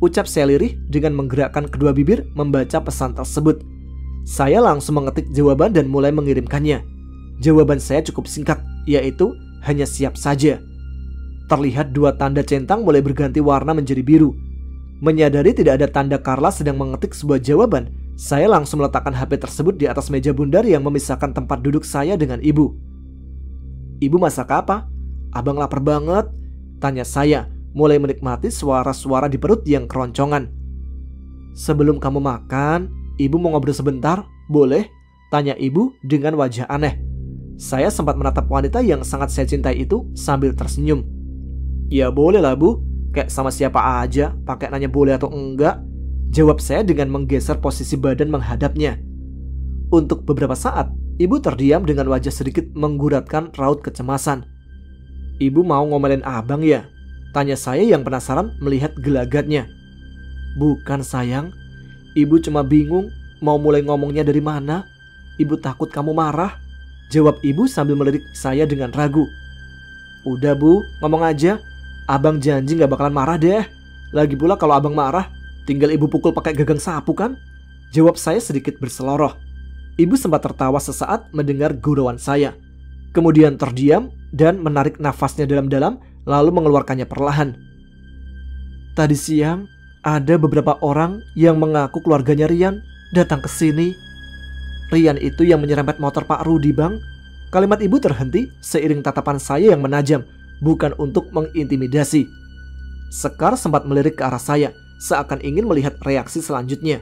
ucap saya lirih dengan menggerakkan kedua bibir membaca pesan tersebut. Saya langsung mengetik jawaban dan mulai mengirimkannya. Jawaban saya cukup singkat, yaitu hanya siap saja. Terlihat 2 tanda centang mulai berganti warna menjadi biru. Menyadari tidak ada tanda Carla sedang mengetik sebuah jawaban, Saya langsung meletakkan HP tersebut di atas meja bundar yang memisahkan tempat duduk saya dengan ibu. "Ibu masak apa? Abang lapar banget," tanya saya, mulai menikmati suara-suara di perut yang keroncongan. "Sebelum kamu makan, ibu mau ngobrol sebentar, boleh?" tanya ibu dengan wajah aneh. Saya sempat menatap wanita yang sangat saya cintai itu sambil tersenyum. "Ya boleh lah bu, kayak sama siapa aja, pakai nanya boleh atau enggak," jawab saya dengan menggeser posisi badan menghadapnya. Untuk beberapa saat, ibu terdiam dengan wajah sedikit mengguratkan raut kecemasan. "Ibu mau ngomelin abang ya?" tanya saya yang penasaran melihat gelagatnya. "Bukan sayang, ibu cuma bingung mau mulai ngomongnya dari mana. Ibu takut kamu marah," jawab ibu sambil melirik saya dengan ragu. "Udah bu, ngomong aja. Abang janji gak bakalan marah deh. Lagi pula kalau abang marah, tinggal ibu pukul pakai gagang sapu kan?" jawab saya sedikit berseloroh. Ibu sempat tertawa sesaat mendengar gurauan saya. Kemudian terdiam dan menarik nafasnya dalam-dalam lalu mengeluarkannya perlahan. "Tadi siang ada beberapa orang yang mengaku keluarganya Rian datang ke sini. Rian itu yang menyerempet motor Pak Rudi bang." Kalimat ibu terhenti seiring tatapan saya yang menajam, bukan untuk mengintimidasi. Sekar sempat melirik ke arah saya, seakan ingin melihat reaksi selanjutnya.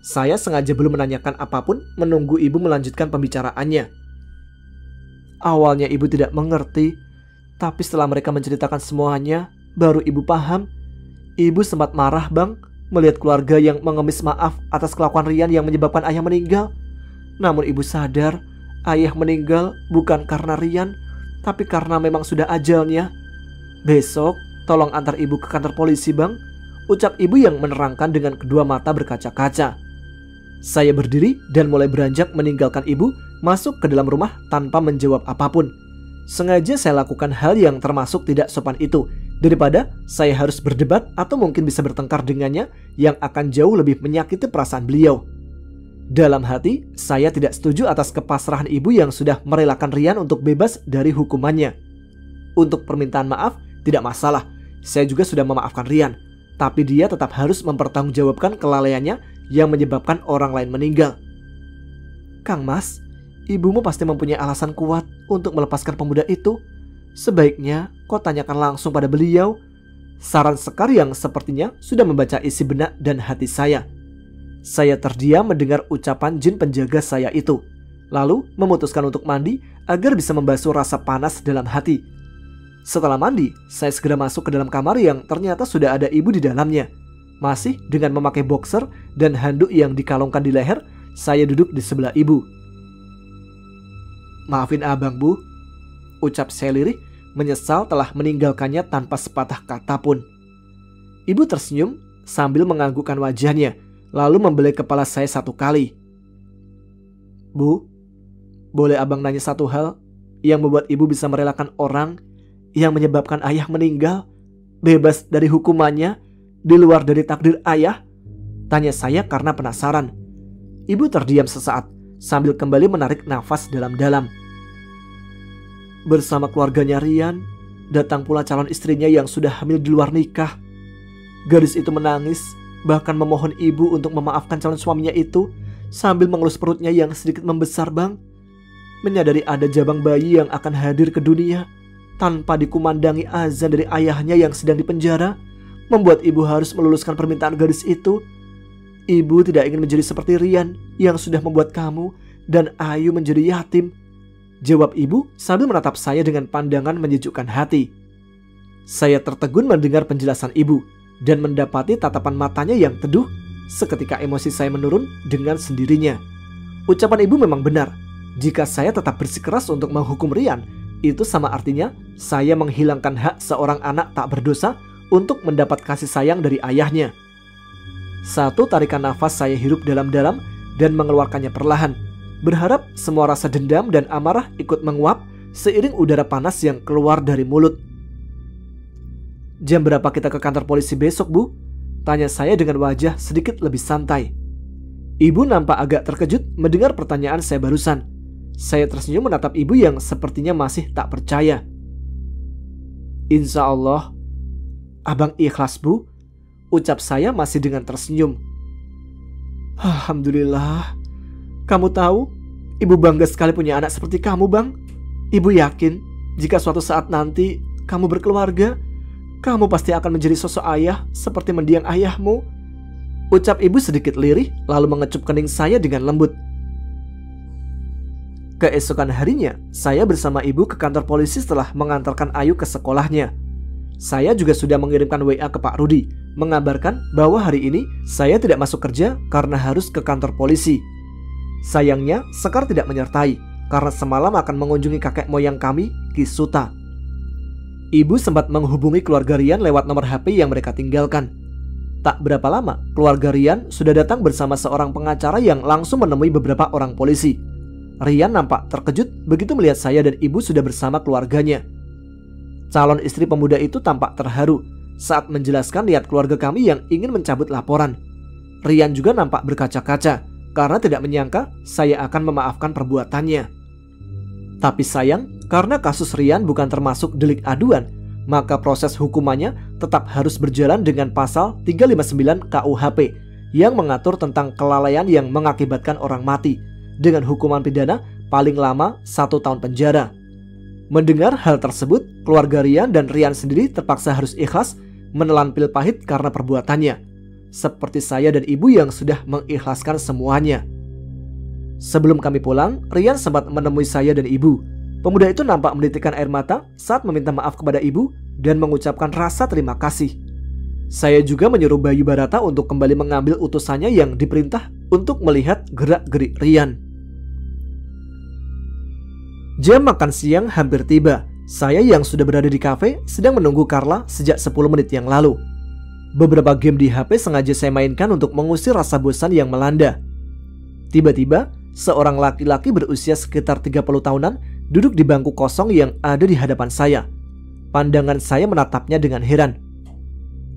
Saya sengaja belum menanyakan apapun, menunggu ibu melanjutkan pembicaraannya. Awalnya ibu tidak mengerti, tapi setelah mereka menceritakan semuanya, baru ibu paham. Ibu sempat marah bang, melihat keluarga yang mengemis maaf atas kelakuan Rian yang menyebabkan ayah meninggal. Namun ibu sadar, ayah meninggal bukan karena Rian, tapi karena memang sudah ajalnya. "Besok, tolong antar ibu ke kantor polisi bang," ucap ibu yang menerangkan dengan kedua mata berkaca-kaca. Saya berdiri dan mulai beranjak meninggalkan ibu masuk ke dalam rumah tanpa menjawab apapun. Sengaja saya lakukan hal yang termasuk tidak sopan itu, daripada saya harus berdebat atau mungkin bisa bertengkar dengannya yang akan jauh lebih menyakiti perasaan beliau. Dalam hati, saya tidak setuju atas kepasrahan ibu yang sudah merelakan Rian untuk bebas dari hukumannya. Untuk permintaan maaf, tidak masalah. Saya juga sudah memaafkan Rian. Tapi dia tetap harus mempertanggungjawabkan kelalaiannya yang menyebabkan orang lain meninggal. "Kang Mas, ibumu pasti mempunyai alasan kuat untuk melepaskan pemuda itu. Sebaiknya kau tanyakan langsung pada beliau," saran Sekar yang sepertinya sudah membaca isi benak dan hati saya. Saya terdiam mendengar ucapan jin penjaga saya itu, lalu memutuskan untuk mandi agar bisa membasuh rasa panas dalam hati. Setelah mandi, saya segera masuk ke dalam kamar yang ternyata sudah ada ibu di dalamnya. Masih dengan memakai boxer dan handuk yang dikalungkan di leher, saya duduk di sebelah ibu. "Maafin abang bu," ucap saya lirih, menyesal telah meninggalkannya tanpa sepatah kata pun. Ibu tersenyum sambil menganggukkan wajahnya, lalu membelai kepala saya satu kali. "Bu, boleh abang nanya satu hal yang membuat ibu bisa merelakan orang yang menyebabkan ayah meninggal, bebas dari hukumannya, di luar dari takdir ayah?" tanya saya karena penasaran. Ibu terdiam sesaat sambil kembali menarik nafas dalam-dalam. "Bersama keluarganya Rian, datang pula calon istrinya yang sudah hamil di luar nikah. Gadis itu menangis, bahkan memohon ibu untuk memaafkan calon suaminya itu sambil mengelus perutnya yang sedikit membesar bang. Menyadari ada jabang bayi yang akan hadir ke dunia tanpa dikumandangi azan dari ayahnya yang sedang dipenjara, membuat ibu harus meluluskan permintaan gadis itu. Ibu tidak ingin menjadi seperti Rian yang sudah membuat kamu dan Ayu menjadi yatim," jawab ibu sambil menatap saya dengan pandangan menyejukkan hati. Saya tertegun mendengar penjelasan ibu dan mendapati tatapan matanya yang teduh. Seketika emosi saya menurun dengan sendirinya. Ucapan ibu memang benar. Jika saya tetap bersikeras untuk menghukum Rian, itu sama artinya saya menghilangkan hak seorang anak tak berdosa untuk mendapat kasih sayang dari ayahnya. Satu tarikan nafas saya hirup dalam-dalam dan mengeluarkannya perlahan, berharap semua rasa dendam dan amarah ikut menguap seiring udara panas yang keluar dari mulut. "Jam berapa kita ke kantor polisi besok bu?" tanya saya dengan wajah sedikit lebih santai. Ibu nampak agak terkejut mendengar pertanyaan saya barusan. Saya tersenyum menatap ibu yang sepertinya masih tak percaya. "Insya Allah, abang ikhlas bu," ucap saya masih dengan tersenyum. Alhamdulillah. Kamu tahu, ibu bangga sekali punya anak seperti kamu, Bang. Ibu yakin jika suatu saat nanti kamu berkeluarga, kamu pasti akan menjadi sosok ayah seperti mendiang ayahmu. Ucap ibu sedikit lirih lalu mengecup kening saya dengan lembut. Keesokan harinya, saya bersama ibu ke kantor polisi setelah mengantarkan Ayu ke sekolahnya. Saya juga sudah mengirimkan WA ke Pak Rudi, mengabarkan bahwa hari ini saya tidak masuk kerja karena harus ke kantor polisi. Sayangnya, Sekar tidak menyertai karena semalam akan mengunjungi kakek moyang kami, Ki Suta. Ibu sempat menghubungi keluarga Rian lewat nomor HP yang mereka tinggalkan. Tak berapa lama, keluarga Rian sudah datang bersama seorang pengacara yang langsung menemui beberapa orang polisi. Rian nampak terkejut begitu melihat saya dan ibu sudah bersama keluarganya. Calon istri pemuda itu tampak terharu saat menjelaskan niat keluarga kami yang ingin mencabut laporan. Rian juga nampak berkaca-kaca karena tidak menyangka saya akan memaafkan perbuatannya. Tapi sayang, karena kasus Rian bukan termasuk delik aduan, maka proses hukumannya tetap harus berjalan dengan pasal 359 KUHP yang mengatur tentang kelalaian yang mengakibatkan orang mati dengan hukuman pidana paling lama 1 tahun penjara. Mendengar hal tersebut, keluarga Rian dan Rian sendiri terpaksa harus ikhlas menelan pil pahit karena perbuatannya, seperti saya dan ibu yang sudah mengikhlaskan semuanya. Sebelum kami pulang, Rian sempat menemui saya dan ibu. Pemuda itu nampak menitikkan air mata saat meminta maaf kepada ibu dan mengucapkan rasa terima kasih. Saya juga menyuruh Bayu Barata untuk kembali mengambil utusannya yang diperintah untuk melihat gerak-gerik Rian. Jam makan siang hampir tiba. Saya yang sudah berada di kafe sedang menunggu Carla sejak 10 menit yang lalu. Beberapa game di HP sengaja saya mainkan untuk mengusir rasa bosan yang melanda. Tiba-tiba, seorang laki-laki berusia sekitar 30 tahunan duduk di bangku kosong yang ada di hadapan saya. Pandangan saya menatapnya dengan heran.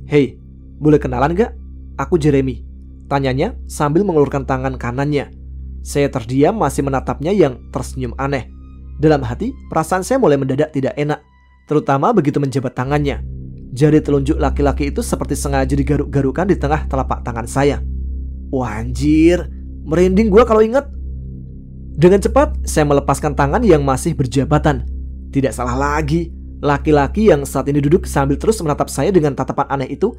"Hei, boleh kenalan gak? Aku Jeremy," tanyanya sambil mengulurkan tangan kanannya. Saya terdiam masih menatapnya yang tersenyum aneh. Dalam hati, perasaan saya mulai mendadak tidak enak, terutama begitu menjabat tangannya. Jari telunjuk laki-laki itu seperti sengaja digaruk-garukan di tengah telapak tangan saya. Wah anjir, merinding gue kalau ingat. Dengan cepat, saya melepaskan tangan yang masih berjabatan. Tidak salah lagi, laki-laki yang saat ini duduk sambil terus menatap saya dengan tatapan aneh itu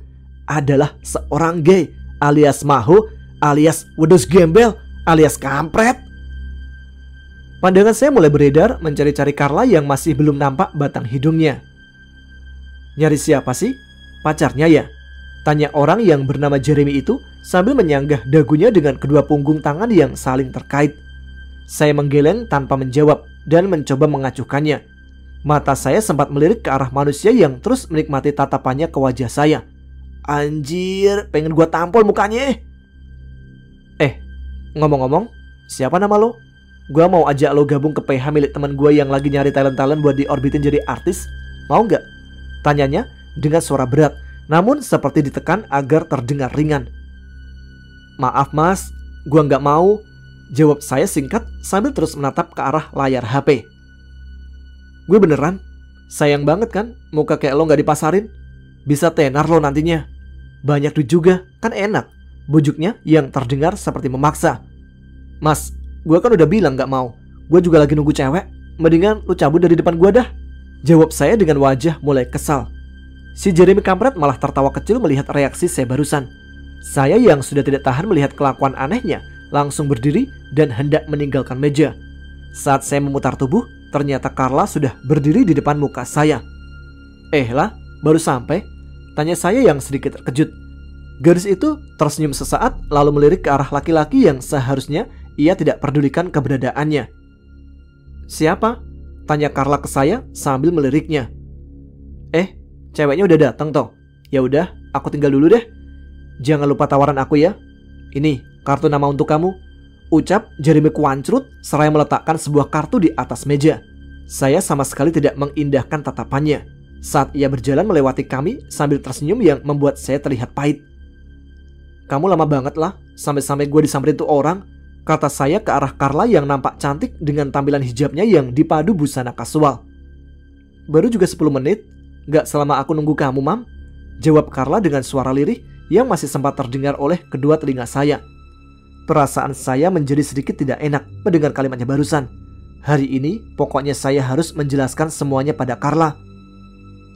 adalah seorang gay, alias maho, alias wedus gembel, alias kampret. Pandangan saya mulai beredar mencari-cari Carla yang masih belum nampak batang hidungnya. "Nyari siapa sih? Pacarnya ya?" tanya orang yang bernama Jeremy itu sambil menyanggah dagunya dengan kedua punggung tangan yang saling terkait. Saya menggeleng tanpa menjawab dan mencoba mengacuhkannya. Mata saya sempat melirik ke arah manusia yang terus menikmati tatapannya ke wajah saya. Anjir, pengen gua tampol mukanya. Ngomong-ngomong, siapa nama lo? Gua mau ajak lo gabung ke PH milik teman gua yang lagi nyari talent-talent buat diorbitin jadi artis. Mau nggak? Tanyanya dengan suara berat, namun seperti ditekan agar terdengar ringan. "Maaf mas, gua nggak mau," jawab saya singkat sambil terus menatap ke arah layar HP. "Gue beneran, sayang banget kan muka kayak lo nggak dipasarin. Bisa tenar lo nantinya. Banyak duit juga, kan enak," bujuknya yang terdengar seperti memaksa. "Mas, gue kan udah bilang gak mau. Gue juga lagi nunggu cewek. Mendingan lu cabut dari depan gue dah," jawab saya dengan wajah mulai kesal. Si Jeremy kampret malah tertawa kecil melihat reaksi saya barusan. Saya yang sudah tidak tahan melihat kelakuan anehnya langsung berdiri dan hendak meninggalkan meja. Saat saya memutar tubuh, ternyata Carla sudah berdiri di depan muka saya. Lah, baru sampai?" tanya saya yang sedikit terkejut. Gadis itu tersenyum sesaat lalu melirik ke arah laki-laki yang seharusnya ia tidak pedulikan keberadaannya. "Siapa?" tanya Carla ke saya sambil meliriknya. Ceweknya udah datang toh. Ya udah, aku tinggal dulu deh. Jangan lupa tawaran aku ya. Ini kartu nama untuk kamu," ucap Jeremy kuancrut seraya meletakkan sebuah kartu di atas meja. Saya sama sekali tidak mengindahkan tatapannya saat ia berjalan melewati kami sambil tersenyum yang membuat saya terlihat pahit. "Kamu lama banget lah, sampai-sampai gue disamperin tuh orang," kata saya ke arah Carla yang nampak cantik dengan tampilan hijabnya yang dipadu busana kasual. "Baru juga 10 menit, gak selama aku nunggu kamu mam," jawab Carla dengan suara lirih yang masih sempat terdengar oleh kedua telinga saya. Perasaan saya menjadi sedikit tidak enak mendengar kalimatnya barusan. Hari ini pokoknya saya harus menjelaskan semuanya pada Carla.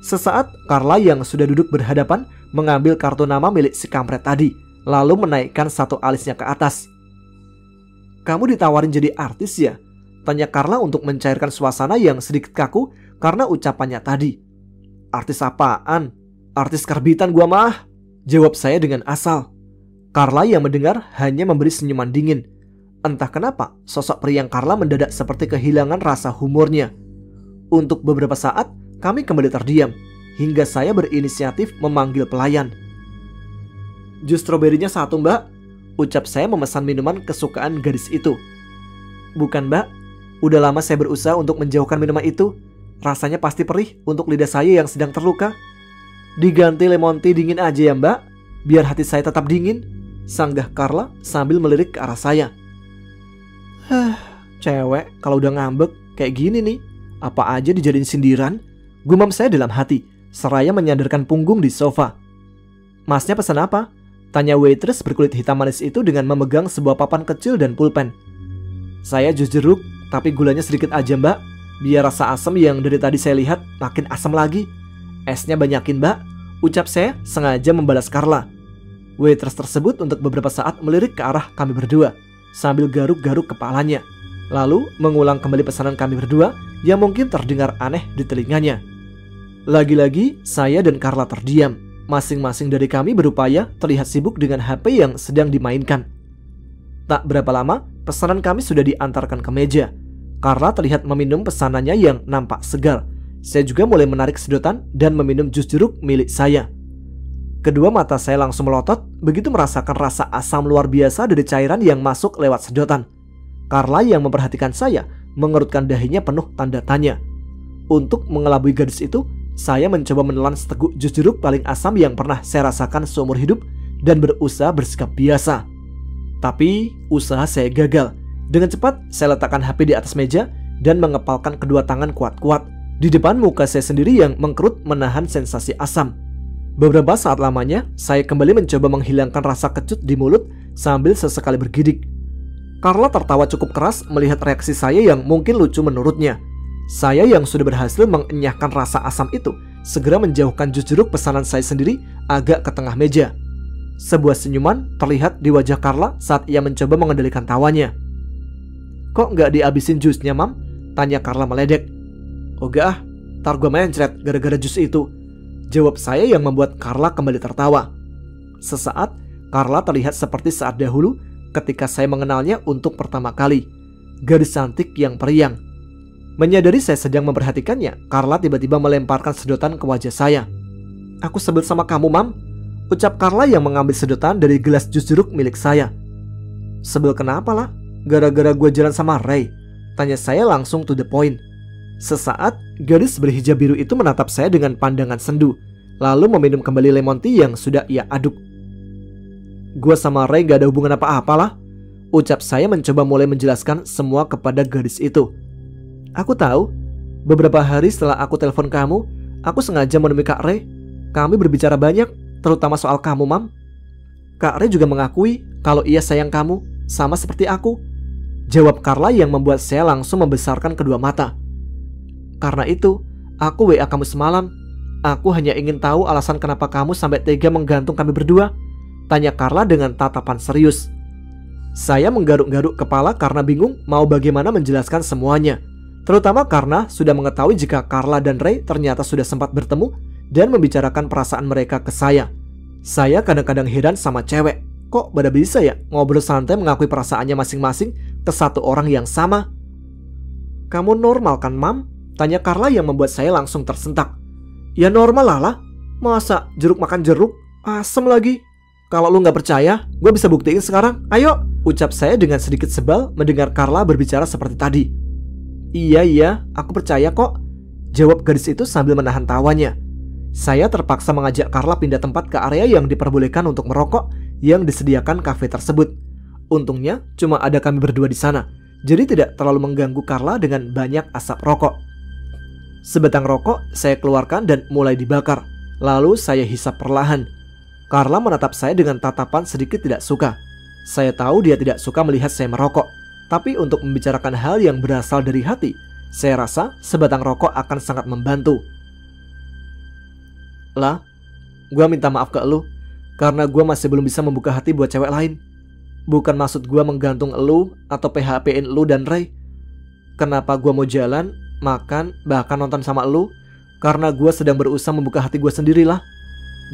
Sesaat Carla yang sudah duduk berhadapan mengambil kartu nama milik si kampret tadi, lalu menaikkan satu alisnya ke atas. "Kamu ditawarin jadi artis ya?" tanya Carla untuk mencairkan suasana yang sedikit kaku karena ucapannya tadi. "Artis apaan? Artis karbitan gua mah," jawab saya dengan asal. Carla yang mendengar hanya memberi senyuman dingin. Entah kenapa sosok periang Carla mendadak seperti kehilangan rasa humornya. Untuk beberapa saat kami kembali terdiam hingga saya berinisiatif memanggil pelayan. "Jus stroberinya satu, Mbak," ucap saya memesan minuman kesukaan gadis itu. "Bukan, Mbak. Udah lama saya berusaha untuk menjauhkan minuman itu. Rasanya pasti perih untuk lidah saya yang sedang terluka. Diganti lemon tea dingin aja ya, Mbak, biar hati saya tetap dingin," sanggah Carla sambil melirik ke arah saya. Cewek kalau udah ngambek kayak gini nih, apa aja dijadiin sindiran, gumam saya dalam hati, seraya menyandarkan punggung di sofa. "Masnya pesan apa?" tanya waitress berkulit hitam manis itu dengan memegang sebuah papan kecil dan pulpen. "Saya jus jeruk, tapi gulanya sedikit aja, Mbak, biar rasa asam yang dari tadi saya lihat makin asam lagi. Esnya banyakin, Mbak," ucap saya sengaja membalas Carla. Waitress tersebut untuk beberapa saat melirik ke arah kami berdua sambil garuk-garuk kepalanya, lalu mengulang kembali pesanan kami berdua yang mungkin terdengar aneh di telinganya. Lagi-lagi saya dan Carla terdiam. Masing-masing dari kami berupaya terlihat sibuk dengan HP yang sedang dimainkan. Tak berapa lama pesanan kami sudah diantarkan ke meja. Carla terlihat meminum pesanannya yang nampak segar. Saya juga mulai menarik sedotan dan meminum jus jeruk milik saya. Kedua mata saya langsung melotot begitu merasakan rasa asam luar biasa dari cairan yang masuk lewat sedotan. Carla yang memperhatikan saya mengerutkan dahinya penuh tanda tanya. Untuk mengelabui gadis itu, saya mencoba menelan seteguk jus jeruk paling asam yang pernah saya rasakan seumur hidup dan berusaha bersikap biasa. Tapi usaha saya gagal. Dengan cepat saya letakkan HP di atas meja dan mengepalkan kedua tangan kuat-kuat di depan muka saya sendiri yang mengkerut menahan sensasi asam. Beberapa saat lamanya, saya kembali mencoba menghilangkan rasa kecut di mulut sambil sesekali bergidik. Carla tertawa cukup keras melihat reaksi saya yang mungkin lucu menurutnya. Saya yang sudah berhasil mengenyahkan rasa asam itu, segera menjauhkan jus jeruk pesanan saya sendiri agak ke tengah meja. Sebuah senyuman terlihat di wajah Carla saat ia mencoba mengendalikan tawanya. "Kok nggak dihabisin jusnya, Mam?" tanya Carla meledek. "Oga ah, ntar gue mencret gara-gara jus itu," jawab saya yang membuat Carla kembali tertawa. Sesaat, Carla terlihat seperti saat dahulu ketika saya mengenalnya untuk pertama kali. Gadis cantik yang periang. Menyadari saya sedang memperhatikannya, Carla tiba-tiba melemparkan sedotan ke wajah saya. "Aku sebel sama kamu, Mam," ucap Carla yang mengambil sedotan dari gelas jus jeruk milik saya. "Sebel kenapa lah? Gara-gara gue jalan sama Ray?" tanya saya langsung to the point. Sesaat, gadis berhijab biru itu menatap saya dengan pandangan sendu, lalu meminum kembali lemon tea yang sudah ia aduk. "Gue sama Ray gak ada hubungan apa-apa lah," ucap saya mencoba mulai menjelaskan semua kepada gadis itu. "Aku tahu, beberapa hari setelah aku telepon kamu, aku sengaja menemui Kak Ray. Kami berbicara banyak, terutama soal kamu, Mam. Kak Ray juga mengakui kalau ia sayang kamu, sama seperti aku," jawab Carla yang membuat saya langsung membesarkan kedua mata. "Karena itu, aku WA kamu semalam. Aku hanya ingin tahu alasan kenapa kamu sampai tega menggantung kami berdua," tanya Carla dengan tatapan serius. Saya menggaruk-garuk kepala karena bingung mau bagaimana menjelaskan semuanya, terutama karena sudah mengetahui jika Carla dan Ray ternyata sudah sempat bertemu dan membicarakan perasaan mereka ke saya. Saya kadang-kadang heran sama cewek, kok pada bisa ya ngobrol santai mengakui perasaannya masing-masing ke satu orang yang sama. "Kamu normal kan, Mam?" tanya Carla yang membuat saya langsung tersentak. "Ya normal lah, masa jeruk makan jeruk, asem lagi. Kalau lu gak percaya, gue bisa buktiin sekarang, ayo," ucap saya dengan sedikit sebal mendengar Carla berbicara seperti tadi. Iya, aku percaya kok," jawab gadis itu sambil menahan tawanya. Saya terpaksa mengajak Carla pindah tempat ke area yang diperbolehkan untuk merokok yang disediakan kafe tersebut. Untungnya cuma ada kami berdua di sana, jadi tidak terlalu mengganggu Carla dengan banyak asap rokok. Sebatang rokok saya keluarkan dan mulai dibakar. Lalu saya hisap perlahan. Carla menatap saya dengan tatapan sedikit tidak suka. Saya tahu dia tidak suka melihat saya merokok, tapi untuk membicarakan hal yang berasal dari hati, saya rasa sebatang rokok akan sangat membantu. Lah, gue minta maaf ke elu, karena gue masih belum bisa membuka hati buat cewek lain. Bukan maksud gue menggantung elu atau PHP-in elu dan Ray. Kenapa gue mau jalan, makan, bahkan nonton sama elu? Karena gue sedang berusaha membuka hati gue sendirilah.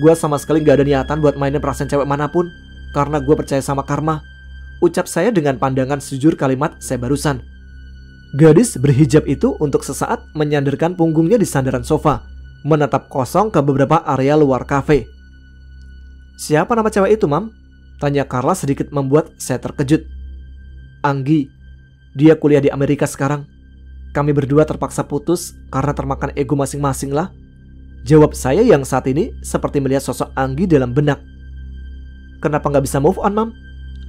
Gue sama sekali gak ada niatan buat mainin perasaan cewek manapun, karena gue percaya sama karma. Ucap saya dengan pandangan sejujur kalimat saya barusan. Gadis berhijab itu untuk sesaat menyandarkan punggungnya di sandaran sofa, menatap kosong ke beberapa area luar kafe. Siapa nama cewek itu, Mam? Tanya Carla sedikit membuat saya terkejut. Anggi. Dia kuliah di Amerika sekarang. Kami berdua terpaksa putus karena termakan ego masing-masing lah. Jawab saya yang saat ini seperti melihat sosok Anggi dalam benak. Kenapa gak bisa move on, Mam?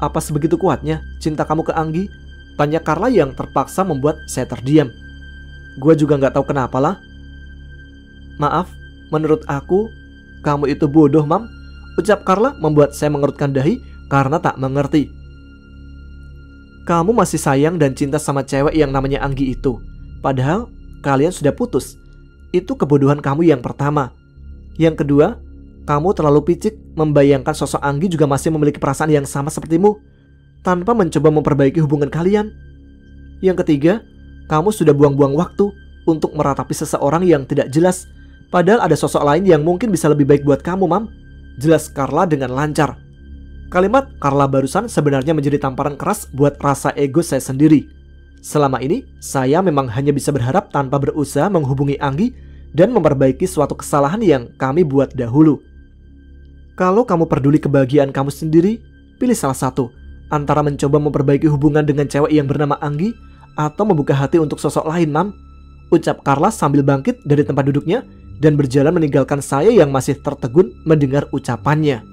Apa sebegitu kuatnya cinta kamu ke Anggi? Tanya Carla yang terpaksa membuat saya terdiam. Gue juga gak tahu kenapa lah. Maaf, menurut aku kamu itu bodoh, Mam. Ucap Carla membuat saya mengerutkan dahi karena tak mengerti. Kamu masih sayang dan cinta sama cewek yang namanya Anggi itu, padahal kalian sudah putus. Itu kebodohan kamu yang pertama. Yang kedua, kamu terlalu picik membayangkan sosok Anggi juga masih memiliki perasaan yang sama sepertimu, tanpa mencoba memperbaiki hubungan kalian. Yang ketiga, kamu sudah buang-buang waktu untuk meratapi seseorang yang tidak jelas, padahal ada sosok lain yang mungkin bisa lebih baik buat kamu, Mam. Jelas Carla dengan lancar. Kalimat Carla barusan sebenarnya menjadi tamparan keras buat rasa ego saya sendiri. Selama ini, saya memang hanya bisa berharap tanpa berusaha menghubungi Anggi dan memperbaiki suatu kesalahan yang kami buat dahulu. Kalau kamu peduli kebahagiaan kamu sendiri, pilih salah satu, antara mencoba memperbaiki hubungan dengan cewek yang bernama Anggi atau membuka hati untuk sosok lain, Mam. Ucap Carla sambil bangkit dari tempat duduknya dan berjalan meninggalkan saya yang masih tertegun mendengar ucapannya.